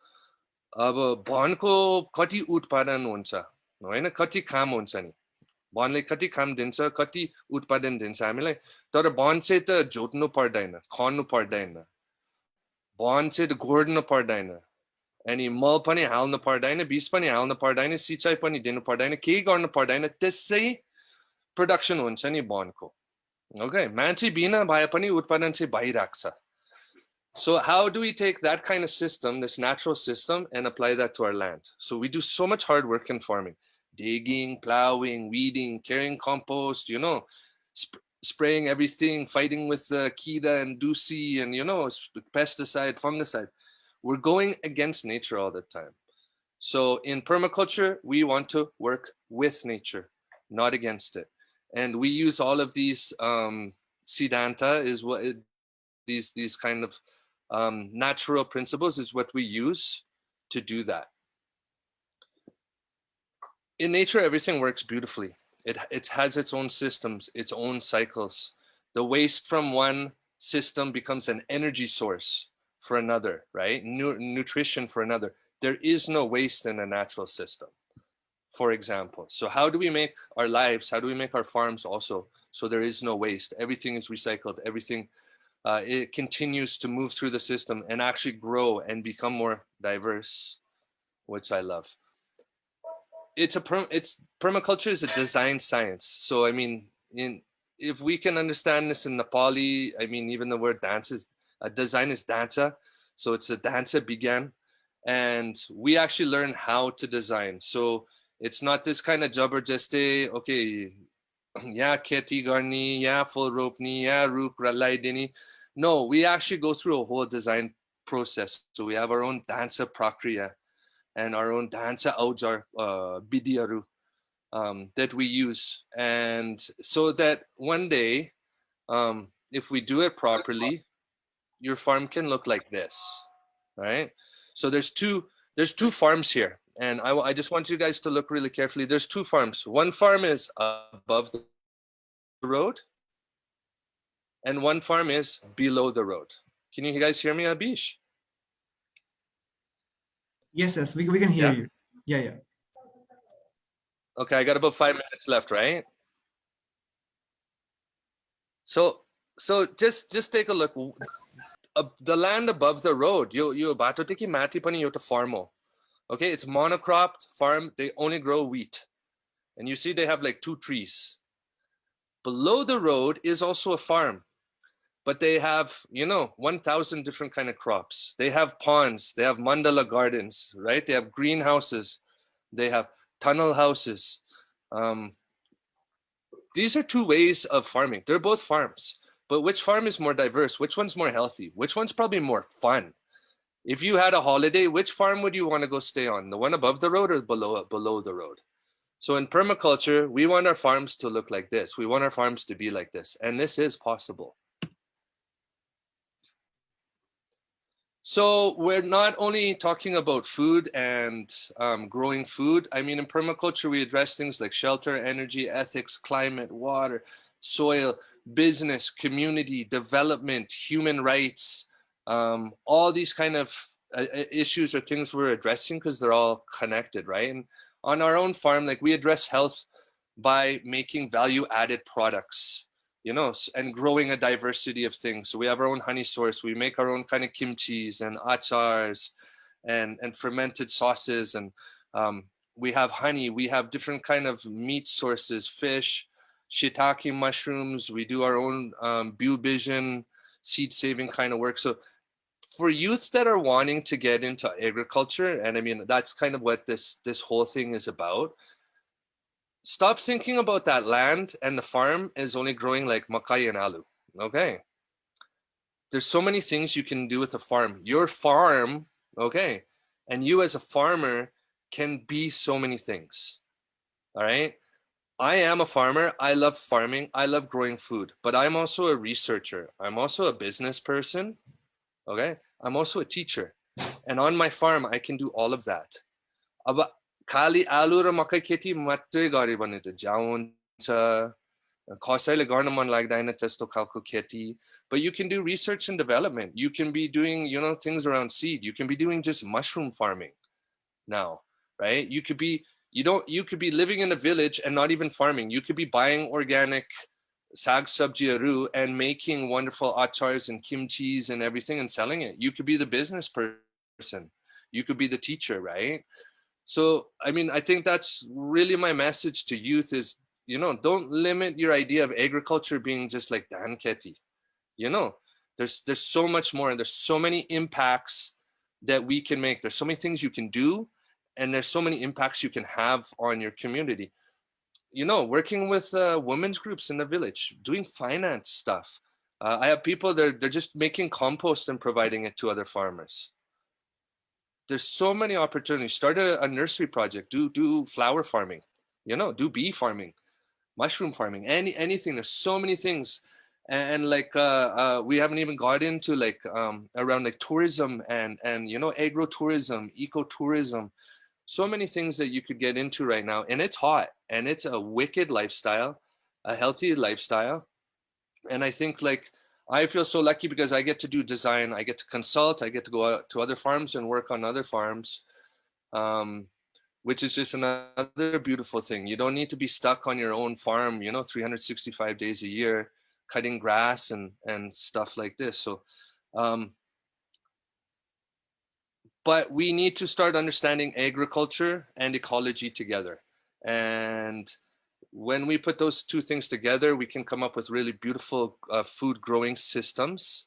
अब बनको कति उत्पादन हुन्छ हैन, कति काम हुन्छ नि, वनले कति काम दिन्छ, कति उत्पादन दिन्छ हामीलाई. तर वन चाहिँ त जोत्नु पर्दैन, खन्नु पर्दैन, वन चाहिँ गोड्नु पर्दैन, अनि मल पनि हाल्नु पर्दैन, बीज पनि हाल्नु पर्दैन, सिँचाइ पनि दिनु पर्दैन, केही गर्नु पर्दैन, त्यसै प्रोडक्सन हुन्छ नि वनको. Okay, मान्छे बिना भए पनि उत्पादन चाहिँ भइराख्छ. So how do we take that kind of system, this natural system, and apply that to our land? So we do so much hard work in farming. Digging, plowing, weeding, carrying compost, you know, spraying everything, fighting with Kida and Dusi and, you know, pesticide, fungicide. We're going against nature all the time. So in permaculture, we want to work with nature, not against it. And we use all of these Siddhanta is what these kind of natural principles is what we use to do that. In nature, everything works beautifully. It has its own systems, its own cycles. The waste from one system becomes an energy source for another, right? Nutrition for another. There is no waste in a natural system, for example. So how do we make our lives, how do we make our farms also so there is no waste? Everything is recycled, everything, it continues to move through the system and actually grow and become more diverse, which I love. Permaculture is a design science. So I mean, if we can understand this in Nepali, I mean, even the word dance is, design is dansa. So it's a dansa began. And we actually learn how to design. So it's not this kind of jabardasti, okay, yeah, kheti garni, yeah, full ropni, yeah, rook laidini. No, we actually go through a whole design process. So we have our own dansa prakriya and our own dansa aujar bidiyaru that we use. And so that one day, if we do it properly, your farm can look like this, right? So there's two farms here, and I just want you guys to look really carefully. There's two farms. One farm is above the road, and one farm is below the road. Can you guys hear me, Abish? Yes, we can hear you. Yeah. Okay, I got about 5 minutes left, right? So just take a look. The land above the road, you bato teki mati pani yo to farmo. Okay, it's monocropped farm. They only grow wheat, and you see they have like 2 trees. Below the road is also a farm, but they have 1,000 different kind of crops. They have ponds. They have mandala gardens, right? They have greenhouses. They have tunnel houses. These are 2 ways of farming. They're both farms, but which farm is more diverse? Which one's more healthy? Which one's probably more fun? If you had a holiday, which farm would you want to go stay on? The one above the road or below the road? So in permaculture, we want our farms to look like this. We want our farms to be like this, and this is possible. So we're not only talking about food and growing food. I mean, in permaculture, we address things like shelter, energy, ethics, climate, water, soil, business, community, development, human rights. All these kind of issues are things we're addressing because they're all connected, right? And on our own farm, like we address health by making value-added products, and growing a diversity of things. So we have our own honey source. We make our own kind of kimchis and achars and fermented sauces. And we have honey. We have different kind of meat sources, fish, shiitake mushrooms. We do our own Vision seed-saving kind of work. So for youth that are wanting to get into agriculture, and I mean, that's kind of what this whole thing is about. Stop thinking about that land and the farm is only growing like makai and alu, okay? There's so many things you can do with a farm. Your farm, okay? And you as a farmer can be so many things, all right? I am a farmer. I love farming. I love growing food, but I'm also a researcher. I'm also a business person, okay? I'm also a teacher. And on my farm, I can do all of that. Kali alu ra makai kheti matrai gare भने त जान्छ कसैले गर्न मन लाग्दैन त्यस्तो खालको खेती. But you can do research and development. You can be doing things around seed. You can be doing just mushroom farming now, right? You could be living in a village and not even farming. You could be buying organic sag sabjiaru and making wonderful achars and kimchis and everything and selling it. You could be the business person. You could be the teacher, right? So, I mean, I think that's really my message to youth is, don't limit your idea of agriculture being just like dan kheti. There's so much more, and there's so many impacts that we can make. There's so many things you can do, and there's so many impacts you can have on your community. Working with women's groups in the village, doing finance stuff. I have people, they're just making compost and providing it to other farmers. There's so many opportunities. Start a nursery project. Do flower farming. Do bee farming, mushroom farming, anything. There's so many things, and like we haven't even got into like around like tourism and agro-tourism, eco-tourism. So many things that you could get into right now, and it's hot, and it's a wicked lifestyle, a healthy lifestyle, and I think like I feel so lucky because I get to do design, I get to consult, I get to go out to other farms and work on other farms, which is just another beautiful thing. You don't need to be stuck on your own farm, 365 days a year, cutting grass and stuff like this. So, but we need to start understanding agriculture and ecology together. And when we put those two things together, we can come up with really beautiful food growing systems,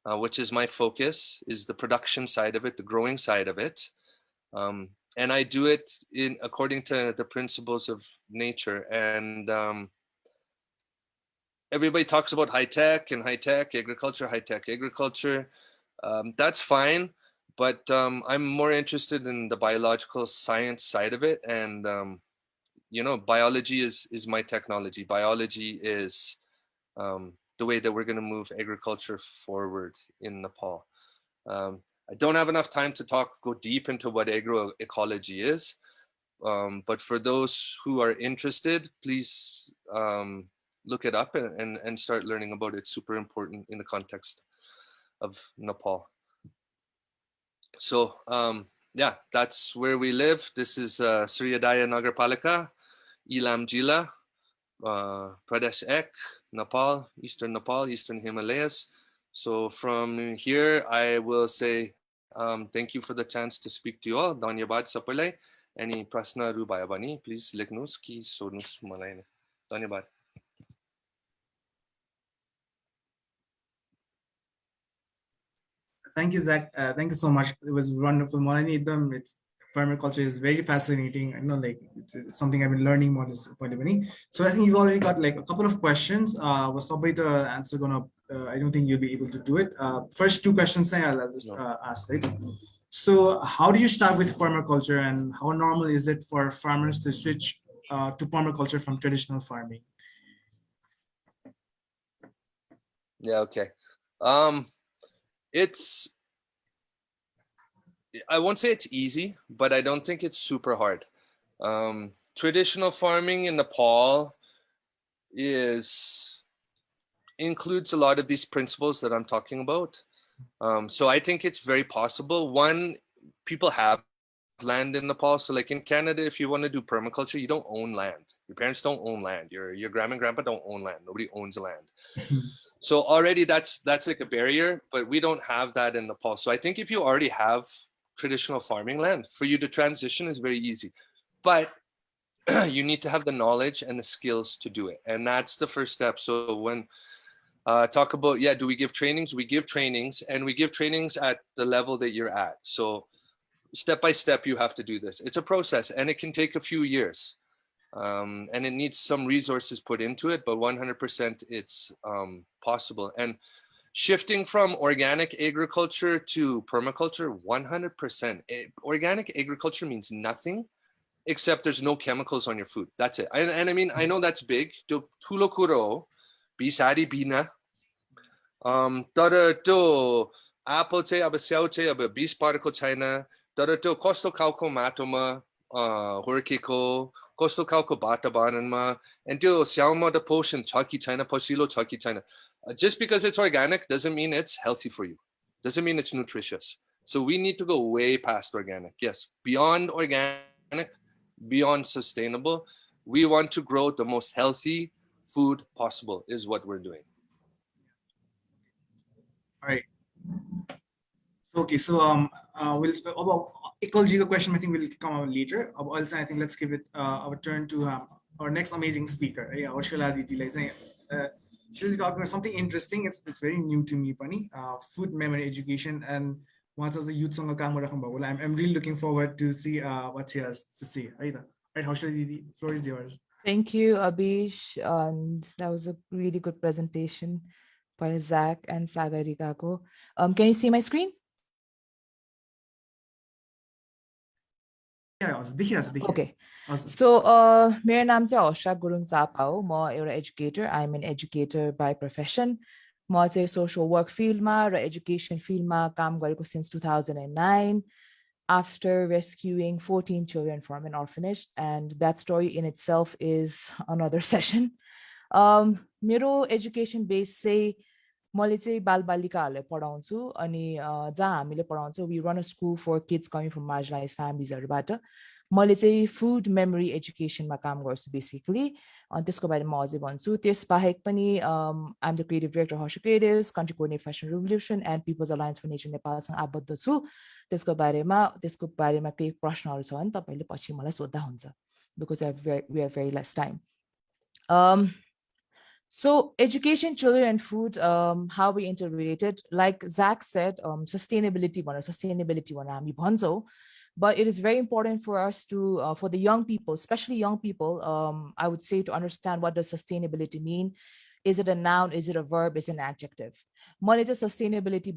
which is my focus, is the production side of it, the growing side of it. And I do it according to the principles of nature. And everybody talks about high-tech agriculture, high-tech agriculture. That's fine, but I'm more interested in the biological science side of it. And biology is my technology. Biology is the way that we're going to move agriculture forward in Nepal. I don't have enough time to go deep into what agroecology is, but for those who are interested, please look it up and start learning about it. It's super important in the context of Nepal. So yeah, that's where we live. This is Suryodaya Nagarpalika, Ilam Jila, Pradesh Ek, Nepal, Eastern Himalayas. So from here, I will say thank you for the chance to speak to you all. Dhanyabad sapalai. Any prasna ru bhaya bhane please lekhnus ki sodnus malai. Dhanyabad. Thank you, Zach. Thank you so much. It was wonderful. Permaculture is very fascinating. I know, it's something I've been learning more this point of view. So I think you've already got a couple of questions. Was somebody to answer I don't think you'll be able to do it. First two questions I'll just ask. Right? So how do you start with permaculture, and how normal is it for farmers to switch to permaculture from traditional farming? Yeah, okay. I won't say it's easy, but I don't think it's super hard. Traditional farming in Nepal includes a lot of these principles that I'm talking about. So I think it's very possible. One, people have land in Nepal. So like in Canada, if you want to do permaculture, you don't own land. Your parents don't own land. Your grandma and grandpa don't own land. Nobody owns land. So already that's like a barrier, but we don't have that in Nepal. So I think if you already have traditional farming land, for you to transition is very easy. But you need to have the knowledge and the skills to do it. And that's the first step. So when talk about, do we give trainings? We give trainings, and we give trainings at the level that you're at. So step by step, you have to do this. It's a process, and it can take a few years. And it needs some resources put into it, but 100% it's possible. And shifting from organic agriculture to permaculture, 100%. Organic agriculture means nothing except there's no chemicals on your food. That's it. And I mean, I know that's big. Tulo kuro, bisari bina. Tara to apple che aba siao che aba bis particle China. Tara to kosto kauko matoma horkiko. Kosto kauko bata bananma. And to siauma the potion chaki China, posilo chaki China. Just because it's organic doesn't mean it's healthy for you. Doesn't mean it's nutritious. So we need to go way past organic. Yes, beyond organic, beyond sustainable. We want to grow the most healthy food possible is what we're doing. All right. Okay, so we'll about ecology question. I think will come out later. Also, I think let's give it our turn to our next amazing speaker. Yeah, Haushala Didi. She'll talk about something interesting. It's very new to me, Pani. Food memory education, and once as the youth song I'm really looking forward to see what she has to say. Right, Haushala Didi, floor is yours. Thank you, Abish. And that was a really good presentation by Zach and Sagarika. Can you see my screen? Okay. So, my name is Haushala Gurung Thapa. I'm an educator. I'm an educator by profession. I'm in social work field and education field since 2009. After rescuing 14 children from an orphanage, and that story in itself is another session. Mero education base say मैले चाहिँ बालबालिकाहरूलाई पढाउँछु अनि जहाँ हामीले पढाउँछौँ we run a school for kids coming from marginalise फ्यामिलीजहरूबाट मैले चाहिँ food memory एजुकेसनमा काम गर्छु बेसिकली अनि त्यसको बारेमा अझै भन्छु त्यसबाहेक पनि I am the creative director Harshala creatives country coordinator fashion revolution and people's alliance for nature नेपालसँग आबद्ध छु त्यसको बारेमा केही प्रश्नहरू छ भने तपाईँले पछि मलाई सोध्दा हुन्छ because we have very less time. So education, children, and food, how we interrelated, like Zach said, sustainability, but it is very important for us to, for the young people, especially young people, I would say to understand what does sustainability mean. Is it a noun? Is it a verb? Is it an adjective? Sustainability,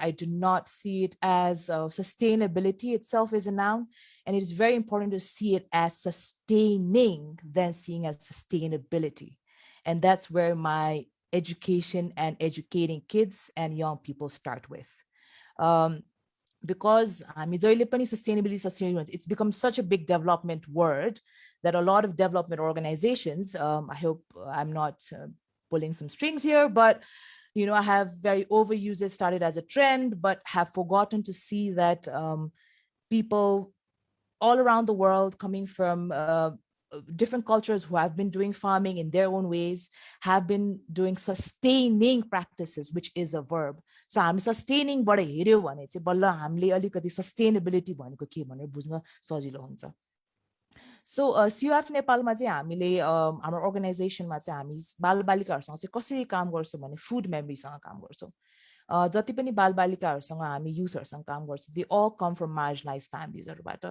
I do not see it as sustainability itself is a noun. And it is very important to see it as sustaining than seeing as sustainability. And that's where my education and educating kids and young people start with. Because sustainability, it's become such a big development word that a lot of development organizations, I hope I'm not pulling some strings here, but you know, I have very overused it, started as a trend, but have forgotten to see that people all around the world coming from different cultures who have been doing farming in their own ways have been doing sustaining practices, which is a verb. So I'm sustaining but sustainability So CUF नेपालमा चाहिँ हामीले हाम्रो अर्गनाइजेसनमा चाहिँ हामी बालबालिकाहरूसँग चाहिँ कसरी काम गर्छौँ भने फुड मेमोरीसँग काम गर्छौँ जति पनि बालबालिकाहरूसँग हामी युथहरूसँग काम गर्छौँ they all come from marginalized familiesहरूबाट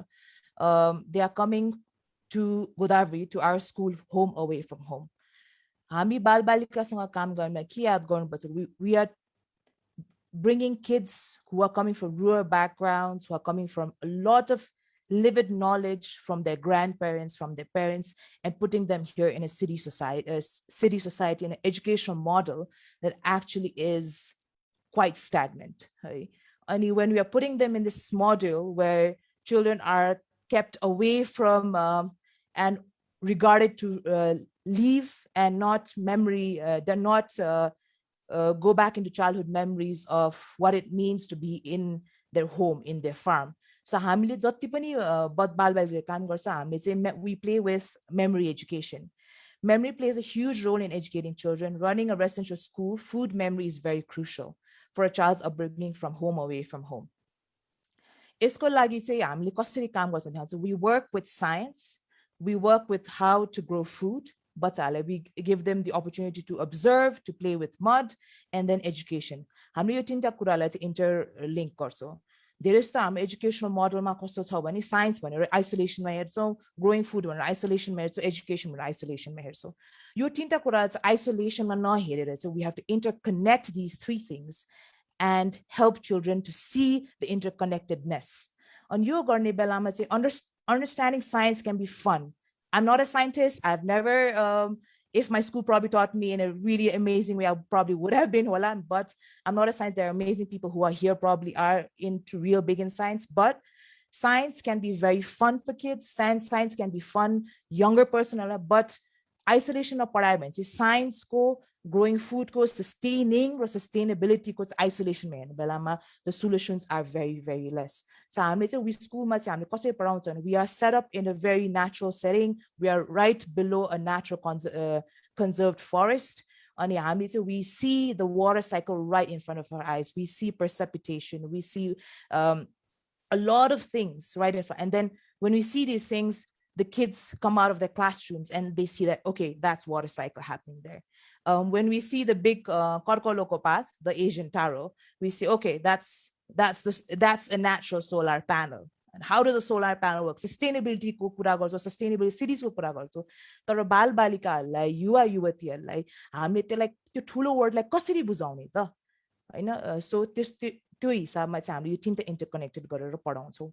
they are coming to Godavari, to our school home away from home. हामी बालबालिकासँग काम गर्न के याद गर्नुपर्छ we are bringing kids who are coming from rural backgrounds, who are coming from a lot of lived knowledge from their grandparents, from their parents, and putting them here in a city society, in an educational model that actually is quite stagnant. Right? And when we are putting them in this model where children are kept away from and regarded to leave and not memory, they're not go back into childhood memories of what it means to be in their home, in their farm. So हामीले जति पनि बालबालिकाले काम गर्छ हामीले चाहिँ we play with memory education. Memory plays a huge role in educating children. Running a residential school, food memory is very crucial for a child's upbringing from home, away from home. यसको लागि चाहिँ हामीले कसरी काम गर्छौँ भने we work with science, we work with how to grow food, but we give them the opportunity to observe, to play with mud, and then education. हामीले यो तीनटा कुरालाई चाहिँ interlink गर्छौँ. धेरै जस्तो हाम्रो एजुकेसनल मोडलमा कस्तो छ भने साइन्स भनेर आइसोलेसनमा हेर्छौँ, ग्रोइङ फुड भनेर आइसोलेसनमा हेर्छौँ, एजुकेसन भनेर आइसोलेसनमा हेर्छौँ. यो तीनटा कुरा चाहिँ आइसोलेसनमा नहेरेर चाहिँ we have to interconnect these three things and help children to see the interconnectedness. And यो गर्ने बेलामा चाहिँ understanding science can be fun. I'm not a scientist. I've never, if my school probably taught me in a really amazing way, I probably would have been Holland, but I'm not a scientist. There are amazing people who are here, probably are into real big in science, but science can be very fun for kids. Science can be fun, younger person, but isolation of paradigms is science ko, growing food ko, sustaining or sustainability ko, isolation mein belama, the solutions are very, very less. So we school we are set up in a very natural setting. We are right below a natural conserved forest. We see the water cycle right in front of our eyes. We see precipitation. We see a lot of things right in front. And then when we see these things, the kids come out of their classrooms and they see that, okay, that's water cycle happening there. When we see the big Korkoloko path, the Asian taro, we say, okay, that's a natural solar panel. And how does a solar panel work? Sustainability ko kura garcho, sustainable cities ko kura garcho. Tara bal balika lai yuwa yuwatiharलाई हामीले त्यसलाई त्यो ठुलो वर्डलाई कसरी बुझाउने त हैन सो त्यो हिसाबमा चाहिँ हामीले यो तीनटा इन्टरकनेक्टेड गरेर पढाउँछौँ.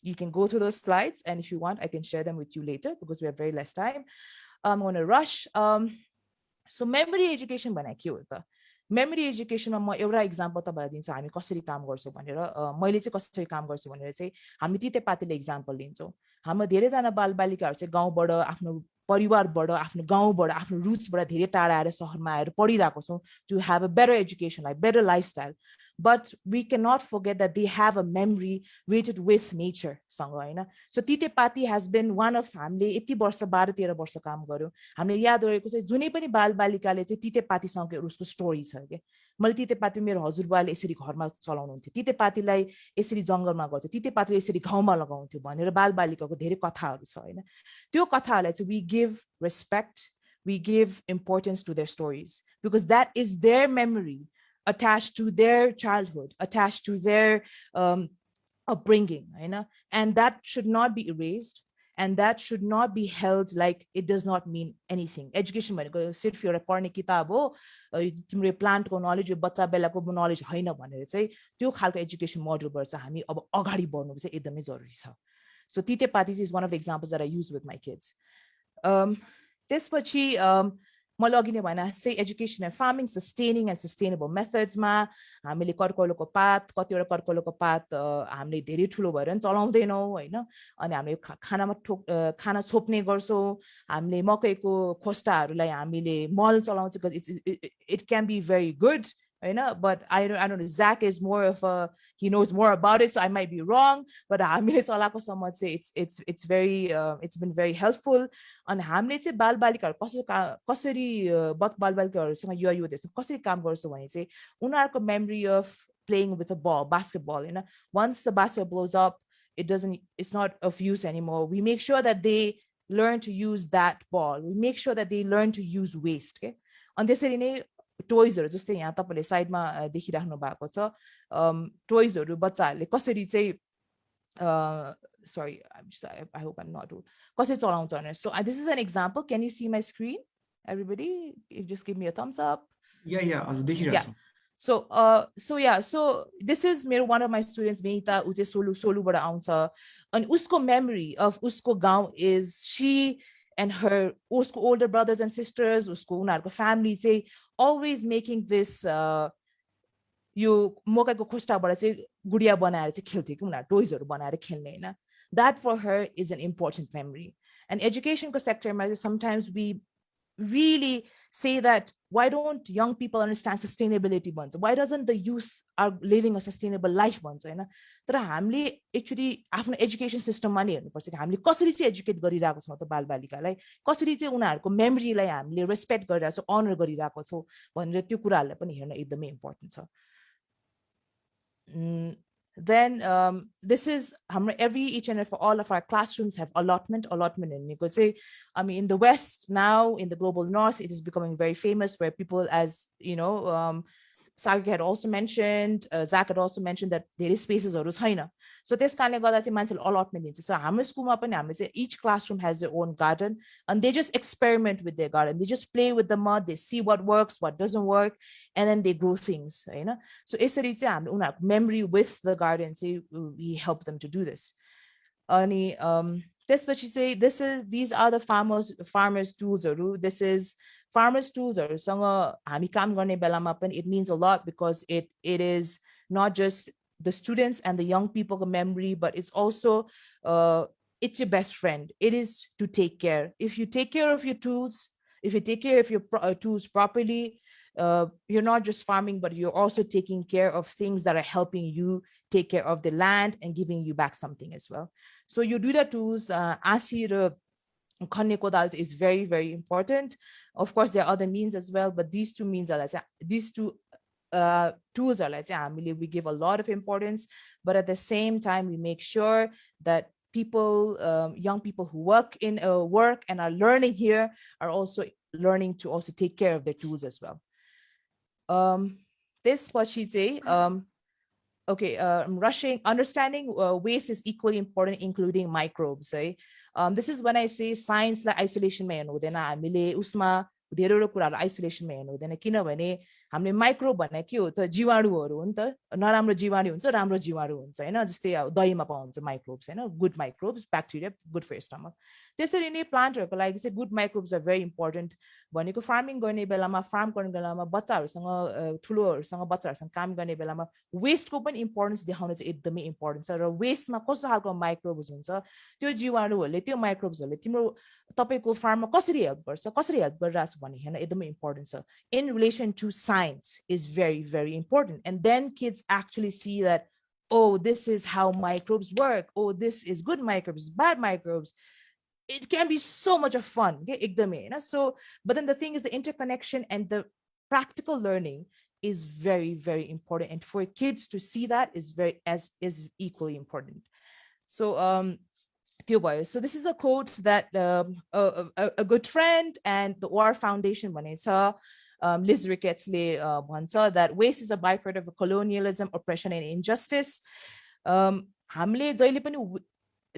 You can go through those slides, and if you want, I can share them with you later because we have very less time. I'm going to rush. So memory education bhane ke ho ta? Memory education ma ma एउटा example तपाईहरुलाई दिन्छु हामी कसरी काम गर्छौं भनेर मैले चाहिँ कसरी काम गर्छु भनेर चाहिँ हामी तितेपातीले example लिन्छौं. हाम्रो धेरै जना बालबालिकाहरु चाहिँ गाउँबाट आफ्नो परिवारबाट आफ्नो गाउँबाट आफ्नो रुट्सबाट धेरै टाढा आएर सहरमा आएर पढिरहेको छौँ to have a better education, like better lifestyle. But we cannot forget that they have a memory rooted with nature. So तितेपाती has been one of हामीले यति वर्ष 12-13 वर्ष काम गर्यो हामीले याद गरेको चाहिँ जुनै पनि बालबालिकाले चाहिँ तितेपातीसँग उसको स्टोरी छ के मैले तितेपाती मेरो हजुरबाले यसरी घरमा चलाउनुहुन्थ्यो तितेपातीलाई यसरी जंगलमा गर्छ तितेपातीले यसरी घाउमा लगाउँथ्यो भनेर बालबालिकाको धेरै कथाहरू छ हैन त्यो कथाहरूलाई चाहिँ we give respect, we give importance to their stories because that is their memory attached to their childhood, attached to their upbringing, and that should not be erased, and that should not be held like it does not mean anything. Education भनेको सिर्फ एउटा पढ्ने किताब हो तिम्रो प्लान्टको knowledge यो बच्चा बेलाको नलेज हैन भनेर चाहिँ त्यो खालको एजुकेसन मोडलबाट चाहिँ हामी अब अगाडि बढ्नु चाहिँ एकदमै जरुरी छ. So तितेपाती is one of the examples that I use with my kids. त्यसपछि मैले अघि नै भने say education and farming, sustaining and sustainable methods मा हामीले कर्कलोको पात कतिवटा कर्कलोको पात हामीले धेरै ठुलो भएर नि चलाउँदैनौं हैन अनि हामीले खाना छोप्ने गर्छौं हामीले मकैको खोस्टाहरूलाई हामीले मल चलाउँछौं because it can be very good but I don't know Zach is more of a he knows more about it so I might be wrong but हामीले चलाएको सम्म चाहिँ it's very it's been very helpful अनि हामीले चाहिँ बालबालिकाहरु कसरी बालबालिकाहरुसँग युवा युवतीहरुसँग कसरी काम गर्छौं भने चाहिँ उनीहरुको memory of playing with a ball basketball once the basketball blows up it's not of use anymore we make sure that they learn to use that ball we make sure that they learn to use waste okay अनि त्यसरी नै टोयजहरु जस्तै यहाँ तपाईले साइडमा देखिराख्नु भएको छ टोयजहरु बच्चाहरुले कसरी चाहिँ sorry I hope I'm not rude कसरी चलाउँछ भने so this is an example can you see my screen everybody you just give me a thumbs up yeah हजुर देखिरहेछ so this is one of my students Meita उ चाहिँ सोलुबाट आउँछ अनि उसको memory of उसको गाउँ is she and her उसको older brothers and sisters उसको उनीहरुको family चाहिँ always making this यो मकैको खोस्टाबाट चाहिँ गुडिया बनाएर चाहिँ खेल्थे कि उनीहरु टोयजहरु बनाएर खेल्ने हैन that for her is an important memory and education ko sector ma sometimes we really say that why don't young people understand sustainability bhन्छ why doesn't the youth are living a sustainable life bhन्छ हैन तर हामीले actually आफ्नो education सिस्टममा नि हेर्नु पर्छ कि हामीले कसरी चाहिँ एजुकेट गरिरहेको छौं त बालबालिकालाई कसरी चाहिँ उनीहरुको मेमोरीलाई हामीले रेस्पेक्ट गरिरहेको छौं अनर गरिरहेको छौं भनेर त्यो कुराहरुलाई पनि हेर्न एकदमै इम्पोर्टेन्ट छ. Then this is each and for all of our classrooms have allotment because I mean in the West now in the global North it is becoming very famous where people as Sagarika had also mentioned Zach had also mentioned that there is spaces haru chaina so त्यस कारणले गर्दा चाहिँ मान्छेले allotment दिन्छ so हाम्रो स्कुलमा पनि हामीले चाहिँ each classroom has their own garden and they just experiment with their garden they just play with the mud they see what works what doesn't work and then they grow things Hahn so यसरी चाहिँ हामीले उनीहरुको memory with the garden चाहिँ we help them to do this अनि त्यसपछि चाहिँ these are the farmers tools this is farmers tools हामी काम गर्ने बेलामा पनि it means a lot because it is not just the students and the young people memory but it's also it's your best friend it is to take care if you take care of your tools if you take care of your tools properly you're not just farming but you're also taking care of things that are helping you take care of the land and giving you back something as well so you do the tools asir Khane kodal is very, very important. Of course, there are other means as well, but these two means are these two tools are we give a lot of importance, but at the same time, we make sure that people, young people who work in work and are learning here are also learning to also take care of their tools as well. This what she say. Okay, understanding waste is equally important, including microbes. This is when I say science like isolation ma हेर्नु हुँदैन हामीले उसमा धेरैवटा कुराहरु isolation मा हेर्नु हुँदैन किनभने हामीले माइक्रोब भने के हो त जीवाणुहरु हो नि त नराम्रो जीवाणु हुन्छ राम्रो जीवाणु हुन्छ हैन जस्तै दहीमा पाउँछ माइक्रोब्स हैन good microbes bacteria good for stomach त्यसरी नै प्लान्टहरुको लागि चाहिँ good microbes are very important भनेको फार्मिङ गर्ने बेलामा फार्म गर्ने बेलामा बच्चाहरूसँग ठुलोहरूसँग बच्चाहरूसँग काम गर्ने बेलामा वेस्टको पनि इम्पोर्टेन्स देखाउन चाहिँ एकदमै इम्पोर्टेन्ट छ र वेस्टमा कस्तो खालको माइक्रोब्स हुन्छ त्यो जीवाणुहरूले त्यो माइक्रोब्सहरूले तिम्रो तपाईँको फार्ममा कसरी हेल्प गरिरहेको छ भन्ने हेर्न एकदमै इम्पोर्टेन्ट छ in relation to science is very very important and then kids actually see that oh, this is how microbes work. Oh, this is good microbes, bad microbes. It can be so much of fun. Okay? So, but then the thing is the interconnection and the practical learning is very, very important. And for kids to see that is equally important. So, so this is a quote that a good friend and the OR Foundation Liz Rickettsले भन्छ that waste is a byproduct of colonialism, oppression, and injustice. हामीले जहिले पनि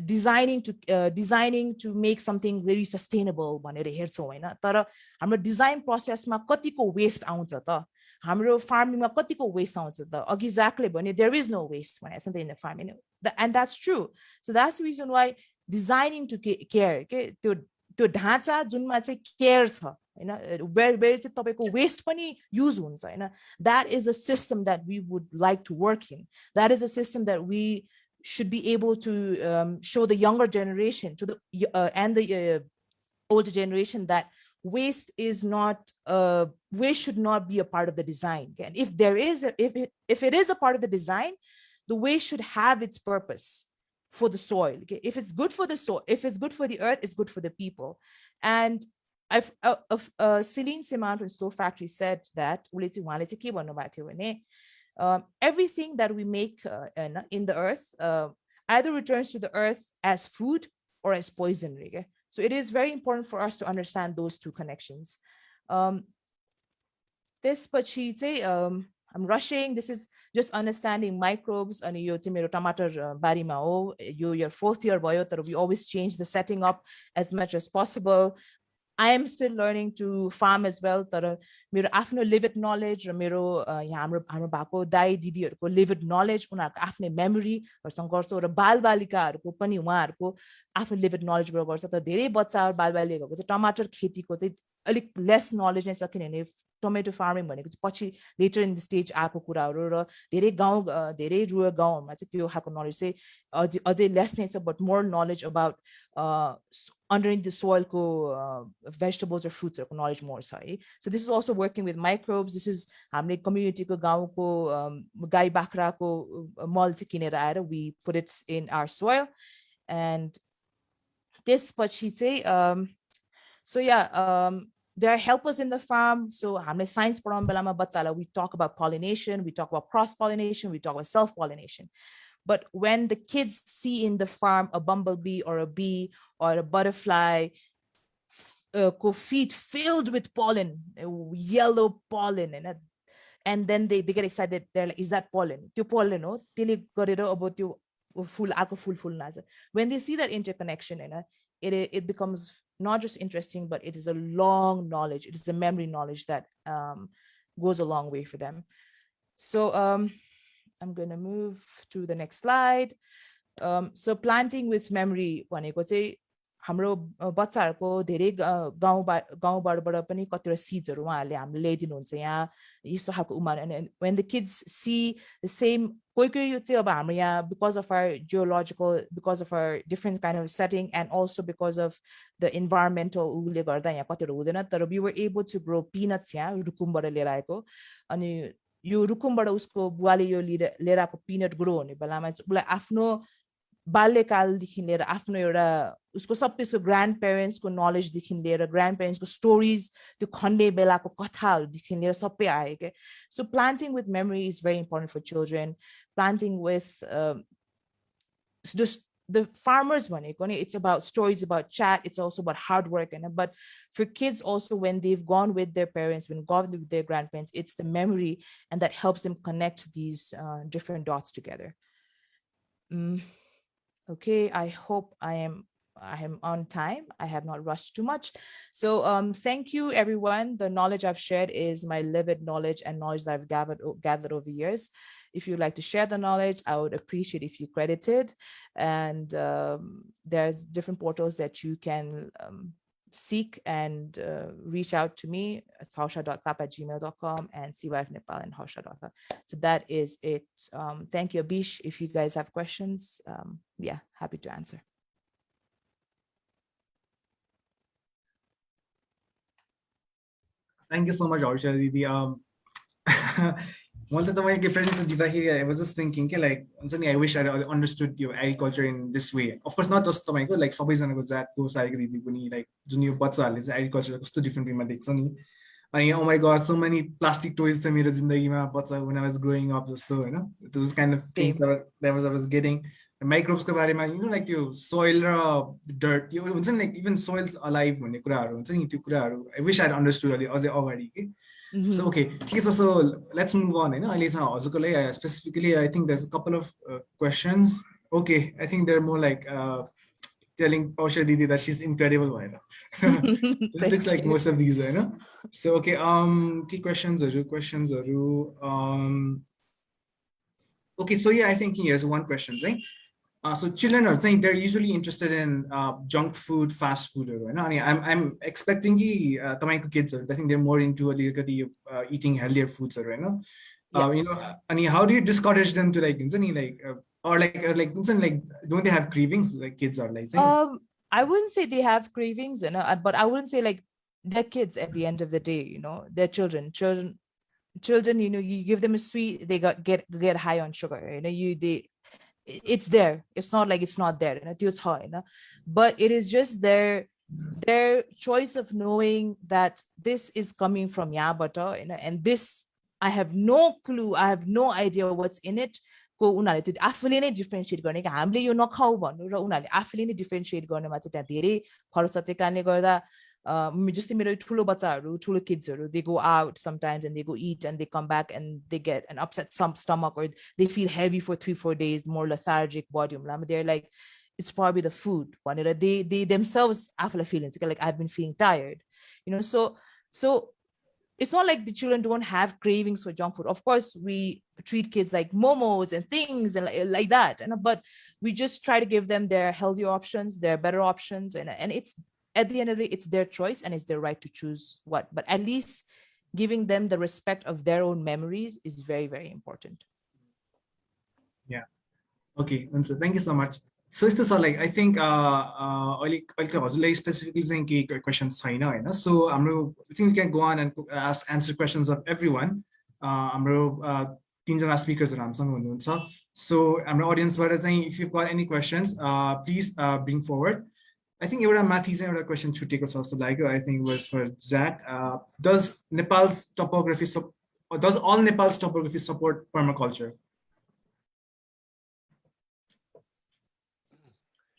designing to make something very sustainable भनेर हेर्छौँ हैन तर हाम्रो design प्रोसेसमा कतिको waste आउँछ त हाम्रो फार्मिङमा कतिको वेस्ट आउँछ त अघि ज्याकले भने there is no waste भनेको छ in the farming and that's true. So that's the reason why designing to care के त्यो ढाँचा जुनमा चाहिँ केयर छ where चाहिँ तपाईको waste पनि use हुन्छ हैन that is a system that we would like to work in. That is a system that we should be able to show the younger generation to the and the older generation that waste is not waste should not be a part of the design. And if there is if it is a part of the design, the waste should have its purpose for the soil. Okay? If it's good for the soil, if it's good for the earth, it's good for the people. And Celine Seman from Slow Factory said that everything that we make in the earth either returns to the earth as food or as poison. Okay? So it is very important for us to understand those two connections. This pachi चाहिँ I'm rushing. This is just understanding microbes. And यो चाहिँ मेरो टमाटर बारीमा हो. यो your 4th year भयो तर we always change the setting up as much as possible. I am still learning to farm as well. तर मेरो आफ्नो lived knowledge र मेरो हाम्रो भएको दाइ दिदीहरुको lived knowledge उनीहरुको आफ्नै मेमोरीहरुसँग गर्छौ र बालबालिकाहरुको पनि उहाँहरुको आफ्नो lived knowledge बाट गर्छ त धेरै बच्चाहरु बालबालिकाहरुको चाहिँ टमाटर खेतीको चाहिँ अलिक लेस नलेज नै छ किनभने टोमेटो फार्मिङ भनेको चाहिँ पछि लेटर इन द स्टेज आएको कुराहरु र धेरै रुरल गाउँहरुमा चाहिँ त्यो खालको नलेज चाहिँ अझै लेस नै छ but more knowledge about underneath the soil vegetables or fruits or knowledge more. So this is also working with microbes. This is hamle community ko gaon ko gai bakra ko mall se kinera aera we put it in our soil. And this pachi चाहिँ so yeah there are helpers in the farm. So hamle science पढाउन बेलामा बच्चालाई we talk about pollination, we talk about cross pollination, we talk about self pollination. But when the kids see in the farm a bumblebee or a bee or a butterfly feet filled with pollen, yellow pollen, and then they get excited, they're like, is that pollen? त्यो pollen हो त्यसले गरेर अब त्यो फूल आको फूल फुल्न. When they see that interconnection, it becomes not just interesting, but it is a long knowledge. It is a memory knowledge that goes a long way for them. So I'm going to move to the next slide. So planting with memory भनेको चाहिँ हाम्रो बच्चाहरुको धेरै गाउँबाट पनि कतिवटा सीड्सहरु उहाँहरुले हामीले ल्याइदिनुहुन्छ यहाँ यस्तो खालको उमार. And when the kids see the same कोही यो चाहिँ अब हाम्रो यहाँ because of our geological, because of our different kind of setting and also because of the environmental उले गर्दा यहाँ कतिवटा हुँदैन तर we were able to grow peanuts यहाँ रुकुमबाट लिएर आएको. अनि यो रुकुमबाट उसको बुवाले यो लिएर आएको पिनट ग्रो हुने बेलामा उसलाई आफ्नो बाल्यकालदेखि लिएर आफ्नो एउटा उसको सबै उसको ग्रान्ड पेरेन्ट्सको नलेजदेखि लिएर ग्रान्ड पेरेन्ट्सको स्टोरीज त्यो खन्ने बेलाको कथाहरूदेखि लिएर सबै आयो के. So planting with memory is very important for children. Planting with the farmers भनेको नि it's about stories about chat, it's also about hard work, but for kids also when they've gone with their parents, when gone with their grandparents, it's the memory and that helps them connect these different dots together. Okay, I hope I am on time. I have not rushed too much. So thank you everyone. The knowledge I've shared is my lived knowledge and knowledge that I've gathered over years. If you'd like to share the knowledge, I would appreciate if you credited. And there's different portals that you can seek and reach out to me. It's haushala.thapa@gmail.com and CYF Nepal and haushala.thapa. So that is it. Thank you, Abish. If you guys have questions, yeah, happy to answer. Thank you so much, Haushala Didi. One of the presentation, I was just thinking, like, I wish I understood your agriculture in this way. Of course, not just like सबैजनाको जातको Sagarika Didi पनि like जुन यो बच्चाहरूले चाहिँ agriculture कस्तो different way मा देख्छ नि. अनि oh my god, so many plastic toys to मेरो जिन्दगीमा बच्चा when I was growing up जस्तो हैन. Those kind of things that I was getting. Microbes को बारेमा, you know, like त्यो soil र dirt, यो हुन्छ नि, like even soils alive भन्ने कुराहरू हुन्छ नि, त्यो कुराहरू I wish I had understood अझै अगाडि के. So okay, so let's move on. Specifically, I think there's a couple of questions. Okay, I think they're more like telling Haushala Didi that she's incredible. It looks like most of these, So okay, key questions. Okay, so yeah, I think here's one question, right? So children are saying they're usually interested in junk food, fast food. I'm expecting the kids, I think they're more into eating healthier foods. You know, and how do you discourage them to like don't they have cravings like kids are like? I wouldn't say they have cravings, but I wouldn't say like they're kids at the end of the day. They're children. Children, you give them a sweet, they get high on sugar. It's there. It's not like it's not there. But it is just their choice of knowing that this is coming from butter, and this I have no clue. I have no idea what's in it. Differentiate just ठुलो kids, they go out sometimes and they go eat and they come back and they get an upset stomach or they feel heavy for 3-4 days, more lethargic body. They're like, it's probably the food. They themselves after feelings like I've been feeling tired, so it's not like the children don't have cravings for junk food. Of course, we treat kids like momos and things and like that, but we just try to give them their healthier options, their better options, and it's at the end of the day, it's their choice and it's their right to choose what. But at least giving them the respect of their own memories is very, very important. Yeah. Okay. So thank you so much. So it's like I think specifically saying questions. So I think we can go on and answer questions of everyone. Speakers so our audience, if you've got any questions, please bring forward. I think a question should take us also like I think was for Zach. Does all Nepal's topography support permaculture?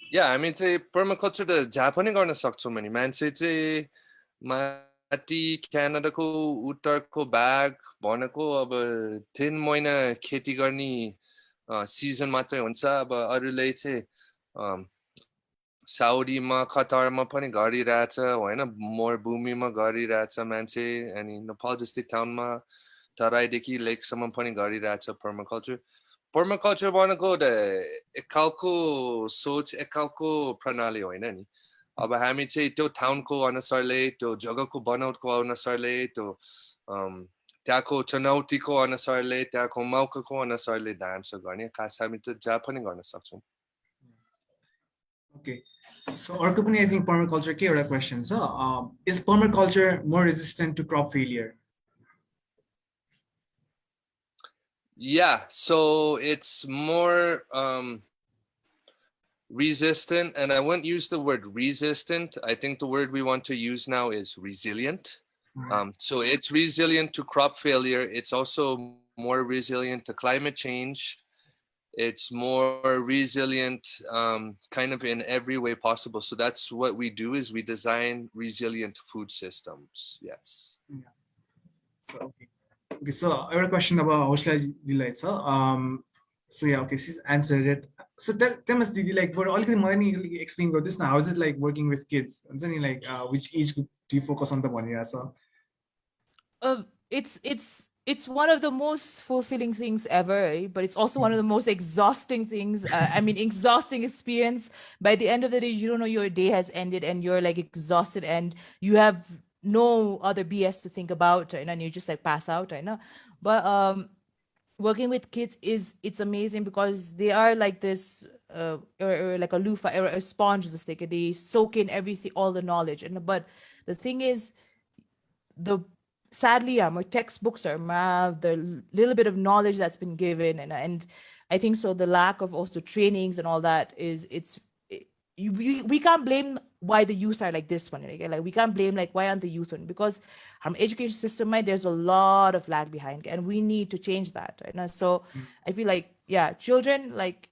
Yeah, I mean permaculture the Japan गर्न सक्छौं नि मान्छे चाहिँ माटी क्यानाडाको उत्तरको भाग भनेको अब 10 महिना खेती गर्ने सिजन मात्रै हुन्छ अब अरूले चाहिँ साउदीमा कतारमा पनि गरिरहेछ हैन मोर भूमिमा गरिरहेछ मान्छे अनि नेपाल जस्तै टाउनमा तराईदेखि लेकसम्म पनि गरिरहेछ पर्माकल्चर भनेको एकालको सोच एकालको प्रणाली होइन नि अब हामी चाहिँ त्यो टाउनको अनुसारले त्यो जग्गाको बनावटको अनुसारले त्यो त्यहाँको चुनौतीको अनुसारले त्यहाँको मौकाको अनुसारले डान्स गर्ने खास हामी त जहाँ पनि गर्न सक्छौं. Okay, so I think permaculture ke एउटा question छ is permaculture more resistant to crop failure? Yeah, so it's more resistant, and I wouldn't use the word resistant. I think the word we want to use now is resilient. So it's resilient to crop failure. It's also more resilient to climate change. It's more resilient kind of in every way possible. So that's what we do is we design resilient food systems. Yes. Yeah. So, okay, so I have a question about Haushala Didi. So yeah, okay, she's answered it. So tell us, Didi, like, what all the money explain about this now? How is it like working with kids? And then like, which age group do you focus on the one? Yeah, so it's it's one of the most fulfilling things ever, but it's also one of the most exhausting things. I mean, exhausting experience. By the end of the day, you don't know your day has ended and you're like exhausted and you have no other BS to think about, and you just like pass out, I know. But working with kids it's amazing because they are like this or like a loofah or a sponge, just like they soak in everything, all the knowledge. And but the thing is, the sadly my textbooks are the little bit of knowledge that's been given, and I think so the lack of also trainings and all that is we can't blame why the youth are like this one, like we can't blame like why aren't the youth one, because our education system, right, there's a lot of lag behind and we need to change that, right? And so I feel like, yeah, children, like,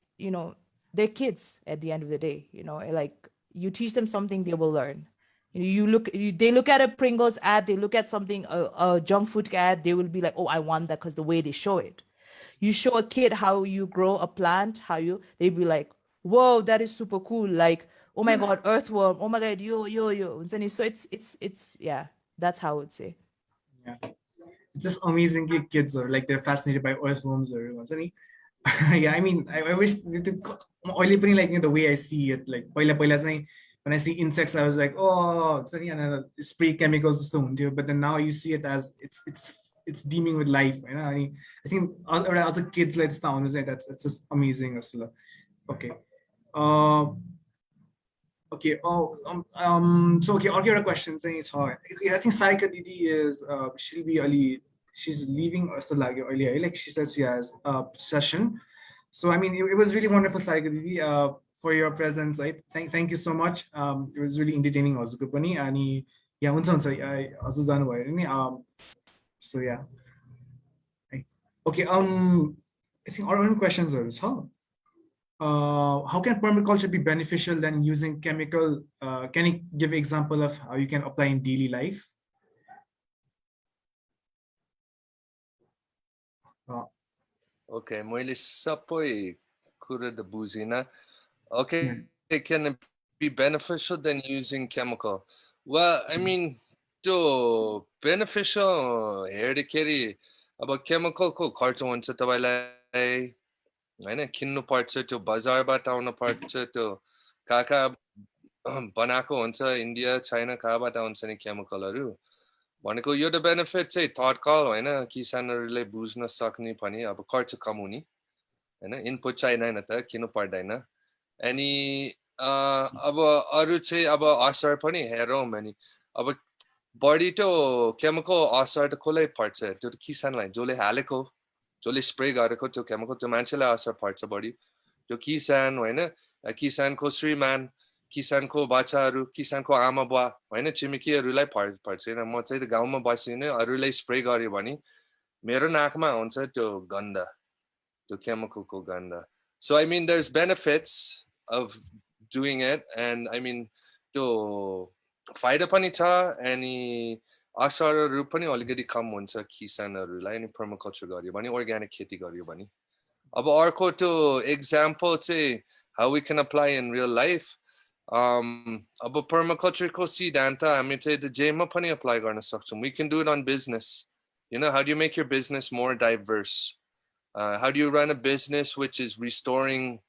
they're kids at the end of the day, like you teach them something, they will learn. They look at a Pringles ad, they look at something, a junk food ad, they will be like, oh, I want that because the way they show it. You show a kid how you grow a plant, they'd be like, whoa, that is super cool. Like, oh my God, earthworm. Oh my God, yo. So it's yeah, that's how I would say. Yeah. It's just amazing kids are like they're fascinated by earthworms or something. Yeah, I mean, I wish oily putting like the way I see it, like when I see insects, I was like, oh, it's spray chemicals, but then now you see it as it's deeming with life. I think other kids let's down that's just amazing as well. Okay. Okay. So okay, all your questions saying it's hard. I think Sarika Didi is she'll be early. She's leaving earlier. Like she says she has a session. So I mean, it was really wonderful, Sarika Didi, for your presence. Thank you so much. It was really entertaining also company. And yeah, I also done. So yeah. Okay. I think our own questions are how can permaculture be beneficial than using chemical? Can you give an example of how you can apply in daily life? Okay, मैले सबै कुरा त बुझिन. Okay, can it be beneficial than using chemical? Well, I mean, त्यो beneficial हेर्दाखेरि अब chemicalको खर्च हुन्छ तपाईलाई हैन, किन्नु पर्छ, त्यो बजारबाट आउनु पर्छ, त्यो कहाँ बनाएको हुन्छ, इन्डिया चाइना कहाँबाट आउँछ नि केमिकलहरू भनेको. यो त बेनिफिट चाहिँ थर्ड कल होइन, किसानहरूले बुझ्न सक्ने पनि अब खर्च कम हुने होइन, इनपुट चाहिँदैन त, किन्नु पर्दैन. अनि अब अरू चाहिँ अब असर पनि हेरौँ भने अब बढी त्यो केमिकल असर त कसलाई पर्छ, त्यो त किसानलाई, जसले हालेको, जसले स्प्रे गरेको त्यो केमिकल, त्यो मान्छेलाई असर पर्छ बढी. त्यो किसान होइन, किसानको श्रीमान, किसानको बच्चाहरू, किसानको आमा बुवा होइन, छिमेकीहरूलाई पर्छ. म चाहिँ गाउँमा बसिने अरूलाई स्प्रे गर्यो भने मेरो नाकमा आउँछ त्यो गन्ध, त्यो केमिकलको गन्ध. So I mean there's benefits of doing it, and I mean त्यो फाइदा पनि छ अनि असरहरू पनि अलिकति कम हुन्छ किसानहरूलाई नि पर्माकल्चर गर्यो भने, अर्ग्यानिक खेती गर्यो भने. अब अर्को त्यो एक्जाम्पल चाहिँ how we can apply in real life. अब पर्माकल्चरको सिद्धान्त हामी चाहिँ जेमा पनि अप्लाई गर्न सक्छौँ. We can do it on business. How do you make your business more diverse? How do you run a business which is restoring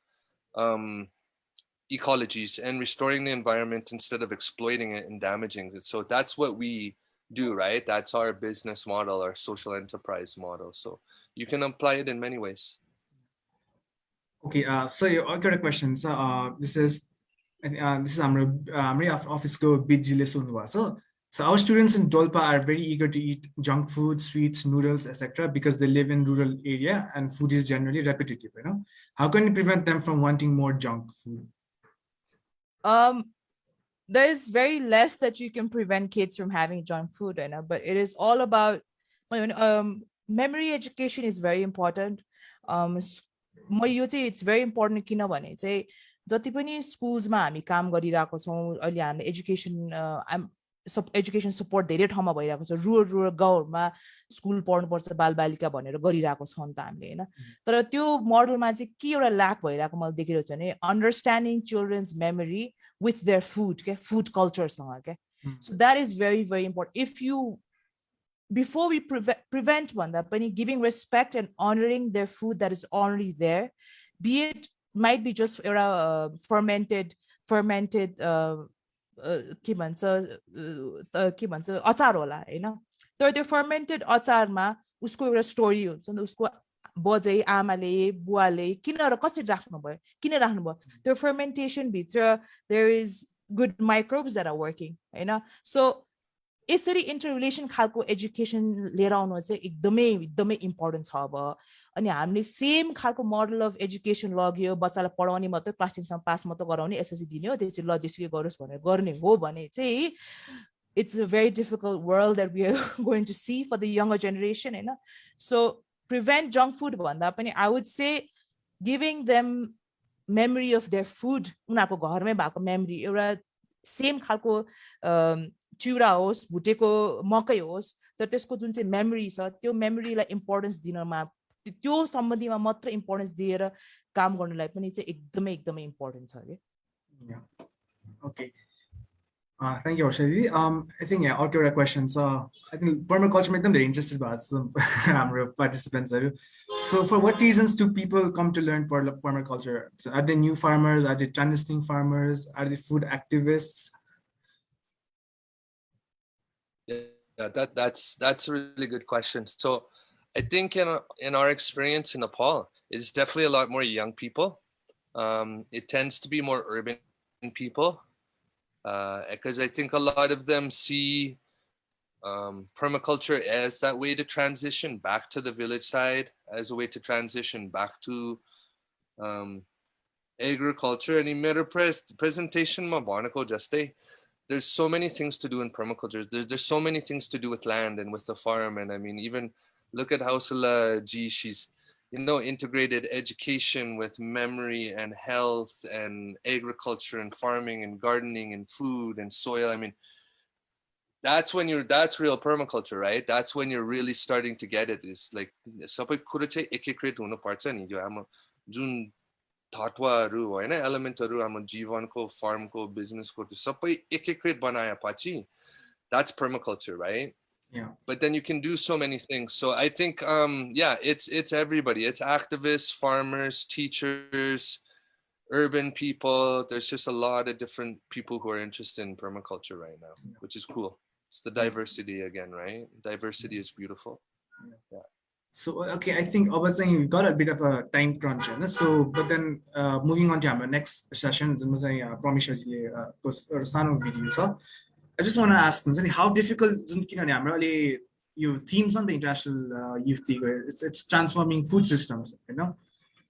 ecologies and restoring the environment instead of exploiting it and damaging it? So that's what we do, right? That's our business model, our social enterprise model. So you can apply it in many ways. Okay, so I got a question. So this is our office go bidjile sunwa. So our students in Dolpa are very eager to eat junk food, sweets, noodles, etc., because they live in rural area and food is generally repetitive. How can you prevent them from wanting more junk food? There is very less that you can prevent kids from having junk food, but it is all about memory education is very important. It's very important किनभने चाहिँ जति पनि स्कुल्समा हामी काम गरिरहेको छौँ अहिले, हामीले एजुकेसन सपोर्ट धेरै ठाउँमा भइरहेको छ. रुरल गाउँहरूमा स्कुल पढ्नुपर्छ बालबालिका भनेर गरिरहेको छौँ नि त हामीले, होइन? तर त्यो मोडलमा चाहिँ के एउटा ल्याक भइरहेको मैले देखेको छु भने understanding children's memory with their food, food culture. So that is very, very important. If you before we prevent one, that giving respect and honoring their food that is already there, be it might be just fermented के भन्छ अचार होला हैन तर त्यो fermented अचारमा उसको एउटा story हुन्छ नि उसको बजै आमाले बुवाले किन र कसरी राख्नुभयो किन राख्नुभयो त्यो fermentation भित्र there is good microbes that are working Hahn so यसरी इन्टररिलेसन खालको एजुकेसन लिएर आउनु चाहिँ एकदमै इम्पोर्टेन्ट छ अब अनि हामीले सेम खालको मोडल अफ एजुकेसन लग्यो बच्चालाई पढाउने मात्रै क्लास 10 सम्म पास मात्रै गराउने एसएससी दिने हो त्यसै ल जेसुकै गरोस् भनेर गर्ने हो भने चाहिँ it's a very difficult world that we are going to see for the younger generation Hahn so prevent junk food भन्दा पनि I would say giving them memory of their food उनीहरुको घरमै भएको मेमोरी एउटा सेम खालको चिउरा होस् भुटेको मकै होस् तर त्यसको जुन चाहिँ मेमोरी छ त्यो मेमोरीलाई इम्पोर्टेन्स दिनमा त्यो सम्बन्धीमा मात्र इम्पोर्टेन्स दिएर काम गर्नलाई पनि चाहिँ एकदमै इम्पोर्टेन्ट छ के Okay. Thank you, Haushala. I think all your questions. I think permaculture made them very interested about some participants. So, for what reasons do people come to learn permaculture? So are they new farmers? Are they transitioning farmers? Are they food activists? Yeah, that's a really good question. So, I think in our experience in Nepal, it's definitely a lot more young people. It tends to be more urban people. Because I think a lot of them see permaculture as that way to transition back to the village side, as a way to transition back to agriculture. And in my presentation, there's so many things to do in permaculture. There's so many things to do with land and with the farm. And I mean, even look at Haushala G, she's integrated education with memory and health and agriculture and farming and gardening and food and soil. I mean, that's real permaculture, right? That's when you're really starting to get it. It's like sabai kura chai ekikrit hunu parcha ni yo hamo jun tatwaharu haina elementharu hamo jivanko farmko businessko त्यो सबै ekikrit banaya pachi that's permaculture, right? Yeah. But then you can do so many things. So I think, it's everybody. It's activists, farmers, teachers, urban people. There's just a lot of different people who are interested in permaculture right now, which is cool. It's the diversity again, right? Diversity is beautiful. Yeah. So, okay, I think we've got a bit of a time crunch. So, but then moving on to our next session, Pramisha video. I just want to ask, how difficult your themes on the International Youth Day, it's transforming food systems,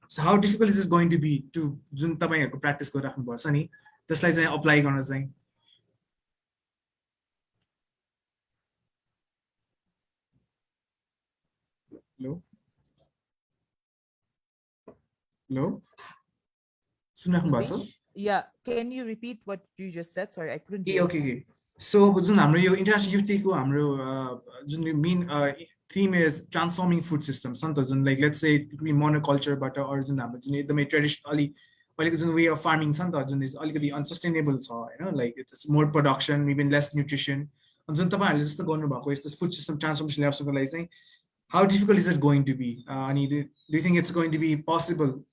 So how difficult is this going to be to practice this like apply Hello? Yeah, can you repeat what you just said? Sorry, I couldn't hear. Okay. So, International Youth Day main theme is transforming food systems. Like let's say it could be monoculture, but or the traditional way of farming is unsustainable. Like it's more production, even less nutrition. Food system transformation. How difficult is it going to be? Do you think it's going to be possible?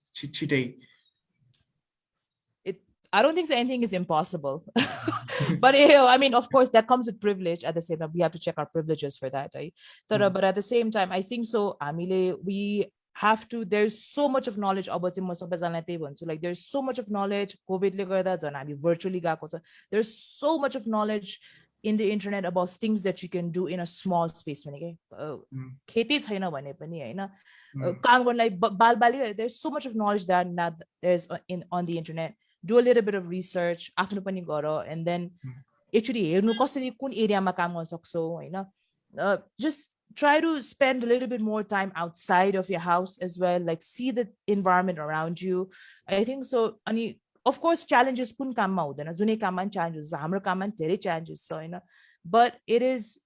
I don't think anything is impossible. But I mean, of course, that comes with privilege. At the same time, we have to check our privileges for that, right? But at the same time, I think so. We have to. There's so much of knowledge about so like there's so much of knowledge. COVID virtually there's so much of knowledge in the internet about things that you can do in a small space. There's so much of knowledge that there's on the internet. Do a little bit of research and then actually just try to spend a little bit more time outside of your house as well, like see the environment around you. I think so. Of course, challenges challenges, but it is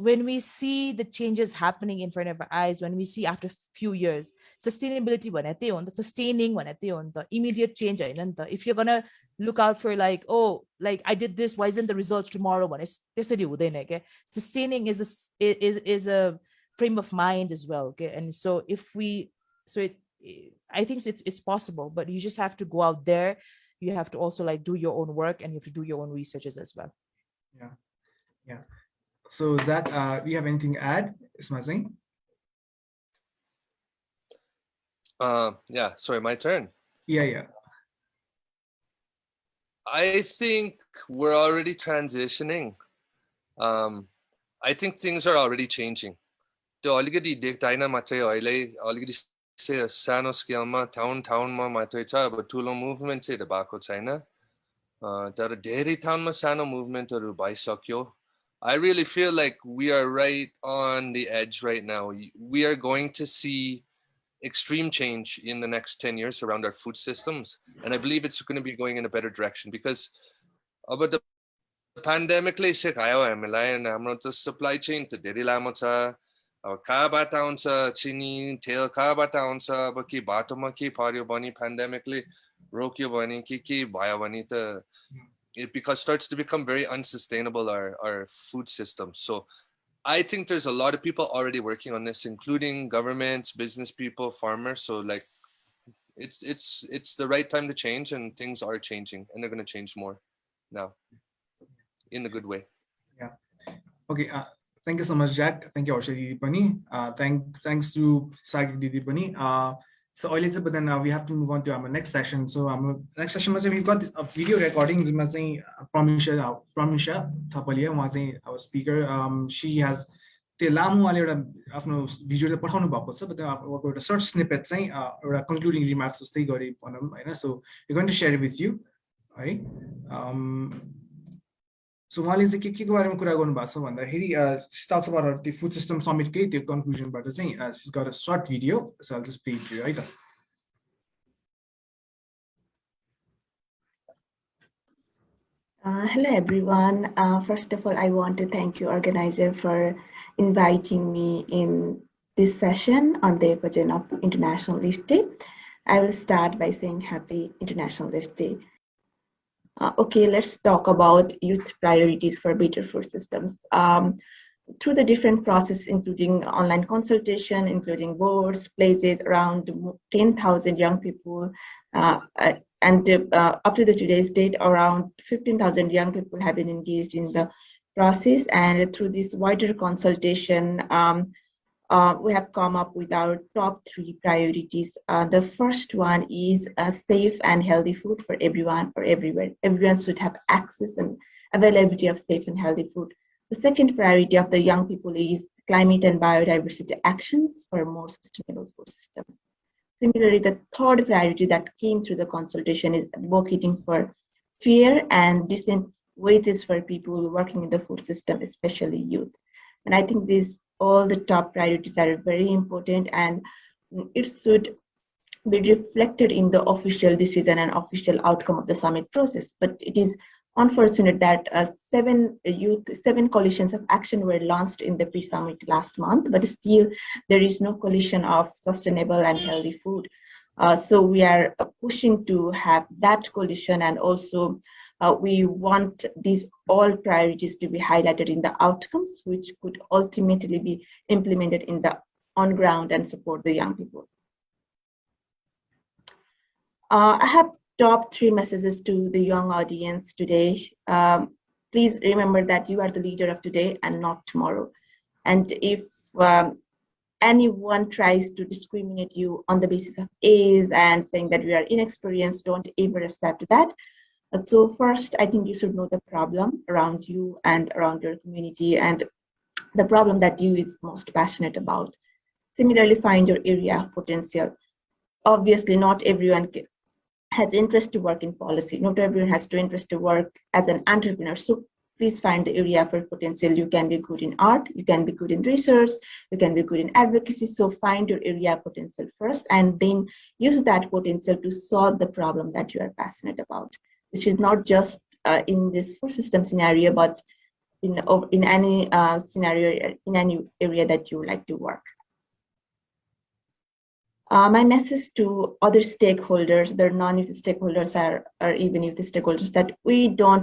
when we see the changes happening in front of our eyes, when we see after a few years, sustainability the sustaining the immediate change. If you're gonna look out for like, oh, like I did this, why isn't the results tomorrow? Sustaining is a frame of mind as well. Okay. And so I think it's possible, but you just have to go out there. You have to also like do your own work, and you have to do your own researches as well. Yeah. So Zach, do you have anything to add? Ismail? Yeah, sorry, my turn. Yeah. I think we're already transitioning. I think things are already changing. त्यो अलिकति देख्दैन मात्रै अहिले अलिकति सानो स्केलमा टाउनमा मात्रै छ अब ठुलो मुभमेन्ट चाहिँ भएको छैन तर धेरै ठाउँमा सानो मुभमेन्टहरु भइसक्यो I really feel like we are right on the edge right now. We are going to see extreme change in the next 10 years around our food systems, and I believe it's going to be going in a better direction because about the pandemicले सिकायो हामीलाई and हाम्रो त supply chain त धेरै लामो छ अब कहाँबाट आउँछ चिनी तेल कहाँबाट आउँछ अब के बाटोमा के पर्यो भने pandemicले रोक्यो भने के भयो भने त it starts to become very unsustainable, our food system. So I think there's a lot of people already working on this, including governments, business people, farmers. So like it's the right time to change, and things are changing, and they're going to change more now in a good way. Yeah. Okay. Thank you so much, Jack. Thank you, Haushala Didi pani. Thanks to Sagarika Didi pani. But then we have to move on to our next session. So next session, we've got this video recording. Pramisha Thapaliya, our speaker. She has the video but then a short snippet or concluding remarks. So we're going to share it with you. Right? So while is the she talks about the food system summit the conclusion, but she's got a short video, so I'll just play it to you. Right? Hello everyone. First of all, I want to thank you, organizer, for inviting me in this session on the occasion of International Leaf Day. I will start by saying Happy International Leaf Day. Okay, let's talk about youth priorities for better food systems. Through the different process, including online consultation, including boards, places, around 10,000 young people, and up to today's date, around 15,000 young people have been engaged in the process. And through this wider consultation, we have come up with our top 3 priorities. The first one is safe and healthy food for everyone or everywhere. Everyone should have access and availability of safe and healthy food. The second priority of the young people is climate and biodiversity actions for more sustainable food systems. Similarly, the third priority that came through the consultation is advocating for fair and decent wages for people working in the food system, especially youth. And I think all the top priorities are very important, and it should be reflected in the official decision and official outcome of the summit process. But it is unfortunate that 7 coalitions of action were launched in the pre-summit last month, but still there is no coalition of sustainable and healthy food. So we are pushing to have that coalition, and also we want these all priorities to be highlighted in the outcomes, which could ultimately be implemented in the on ground and support the young people. I have top 3 messages to the young audience today. Please remember that you are the leader of today and not tomorrow. And if anyone tries to discriminate you on the basis of age and saying that we are inexperienced, don't ever accept that. So first, I think you should know the problem around you and around your community, and the problem that you is most passionate about. Similarly, find your area of potential. Obviously, not everyone has interest to work in policy. Not everyone has to interest to work as an entrepreneur. So please find the area for potential. You can be good in art, you can be good in research, you can be good in advocacy. So find your area of potential first, and then use that potential to solve the problem that you are passionate about. Which is not just in this food system scenario, but in any scenario, in any area that you would like to work. My message to other stakeholders, the non-youth stakeholders or even youth stakeholders, that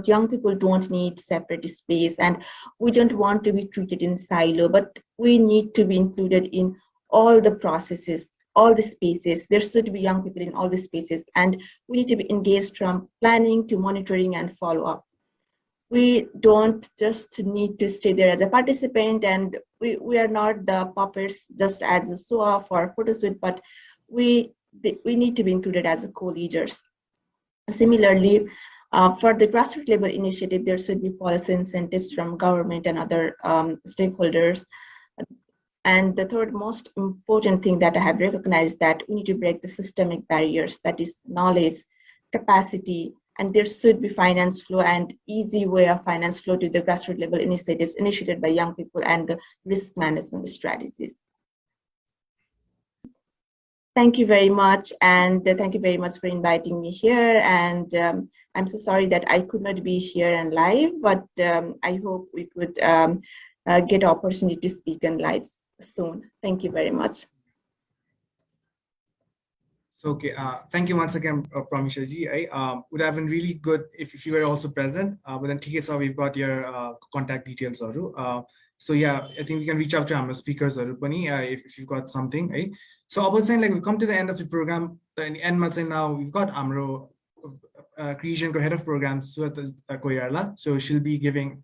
young people don't need separate space, and we don't want to be treated in silo, but we need to be included in all the processes, all the spaces. There should be young people in all the spaces, and we need to be engaged from planning to monitoring and follow-up. We don't just need to stay there as a participant, and we are not the puppets just as a show-off or photo shoot, but we need to be included as co-leaders. Similarly, for the grassroots level initiative, there should be policy incentives from government and other stakeholders. And the third most important thing that I have recognized, that we need to break the systemic barriers, that is knowledge, capacity, and there should be finance flow and easy way of finance flow to the grassroots level initiatives initiated by young people and the risk management strategies. Thank you very much, and thank you very much for inviting me here. And I'm so sorry that I could not be here and live, but I hope we could get opportunity to speak in live soon. Thank you very much. So, okay, thank you once again, Pramisha ji. Would have been really good if you were also present, but then so we've got your contact details. So yeah, I think we can reach out to our speakers if you've got something. So I was saying, like, we've come to the end of the program. The end now we've got Amro Creation head of programs, so she'll be giving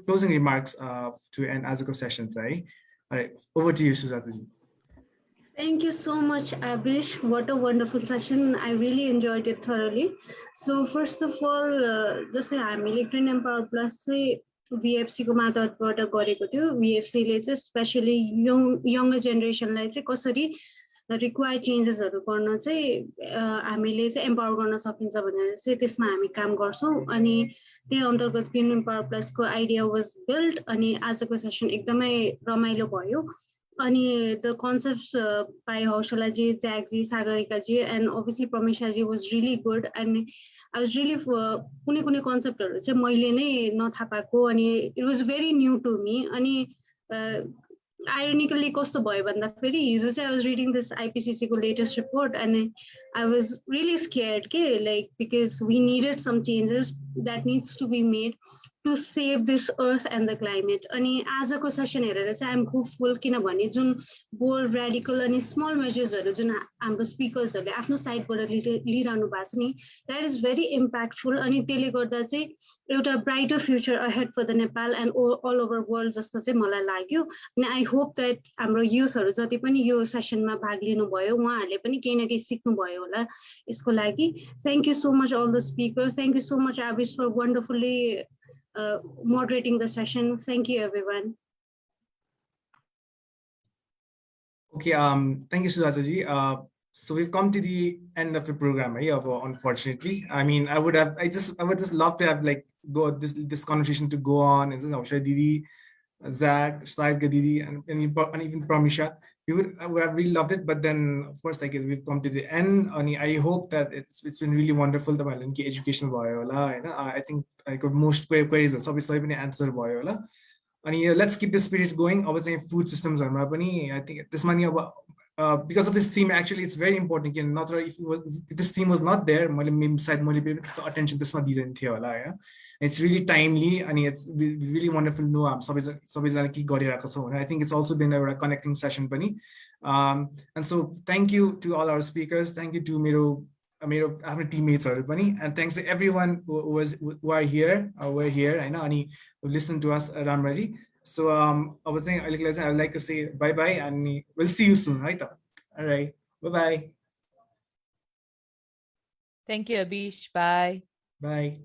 closing remarks to end Azuko sessions. All right, over to you, Sujataji. Thank you so much, Abish. What a wonderful session. I really enjoyed it thoroughly. So first of all, just I'm Green Empower Plus VFC को मातहतबाट गरेको थियो. VFC ले चाहिँ specially younger generation लाई चाहिँ कसरी required changes हरु गर्न चाहिँ हामीले चाहिँ empower गर्न सकिन्छ भनेर चाहिँ त्यसमा हामी काम गर्छौं. अनि त्यही अन्तर्गत Green Empower Plus को idea was built. अनि आजको सेसन एकदमै रमाइलो भयो. And the concepts by Haushala ji, Jack ji, Sagarika ji, and obviously Pramisha ji was really good. And I was really kune concept it was very new to me. And ironically, I was reading this IPCC latest report, and I was really scared, because we needed some changes that needs to be made to save this earth and the climate. And as a session, I'm hopeful that bold, radical, and small measures that speakers after side that is very impactful. And a brighter future ahead for the Nepal and all over world. And I hope that our youth session thank you so much, all the speakers. Thank you so much, Abish, for wonderfully moderating the session. Thank you, everyone. Okay, thank you, Sujata. So we've come to the end of the program, unfortunately. I mean, I would just love to have this conversation to go on, and Haushala Didi, Zach, Sagarika Didi, and even Pramisha. I would have really loved it, but then of course, we've come to the end. I hope that it's been really wonderful. The education I think most queries are answer. Let's keep the spirit going. I was saying food systems are I think this money because of this theme, actually it's very important. Not if this theme was not there, attention this it's really timely, and it's really wonderful to know I think it's also been a connecting session. And so thank you to all our speakers. Thank you to our teammates, and thanks to everyone who are here. Who listen to us around. So I would say I'd like to say bye-bye, and we'll see you soon, right? All right, bye-bye. Thank you, Abish. Bye. Bye.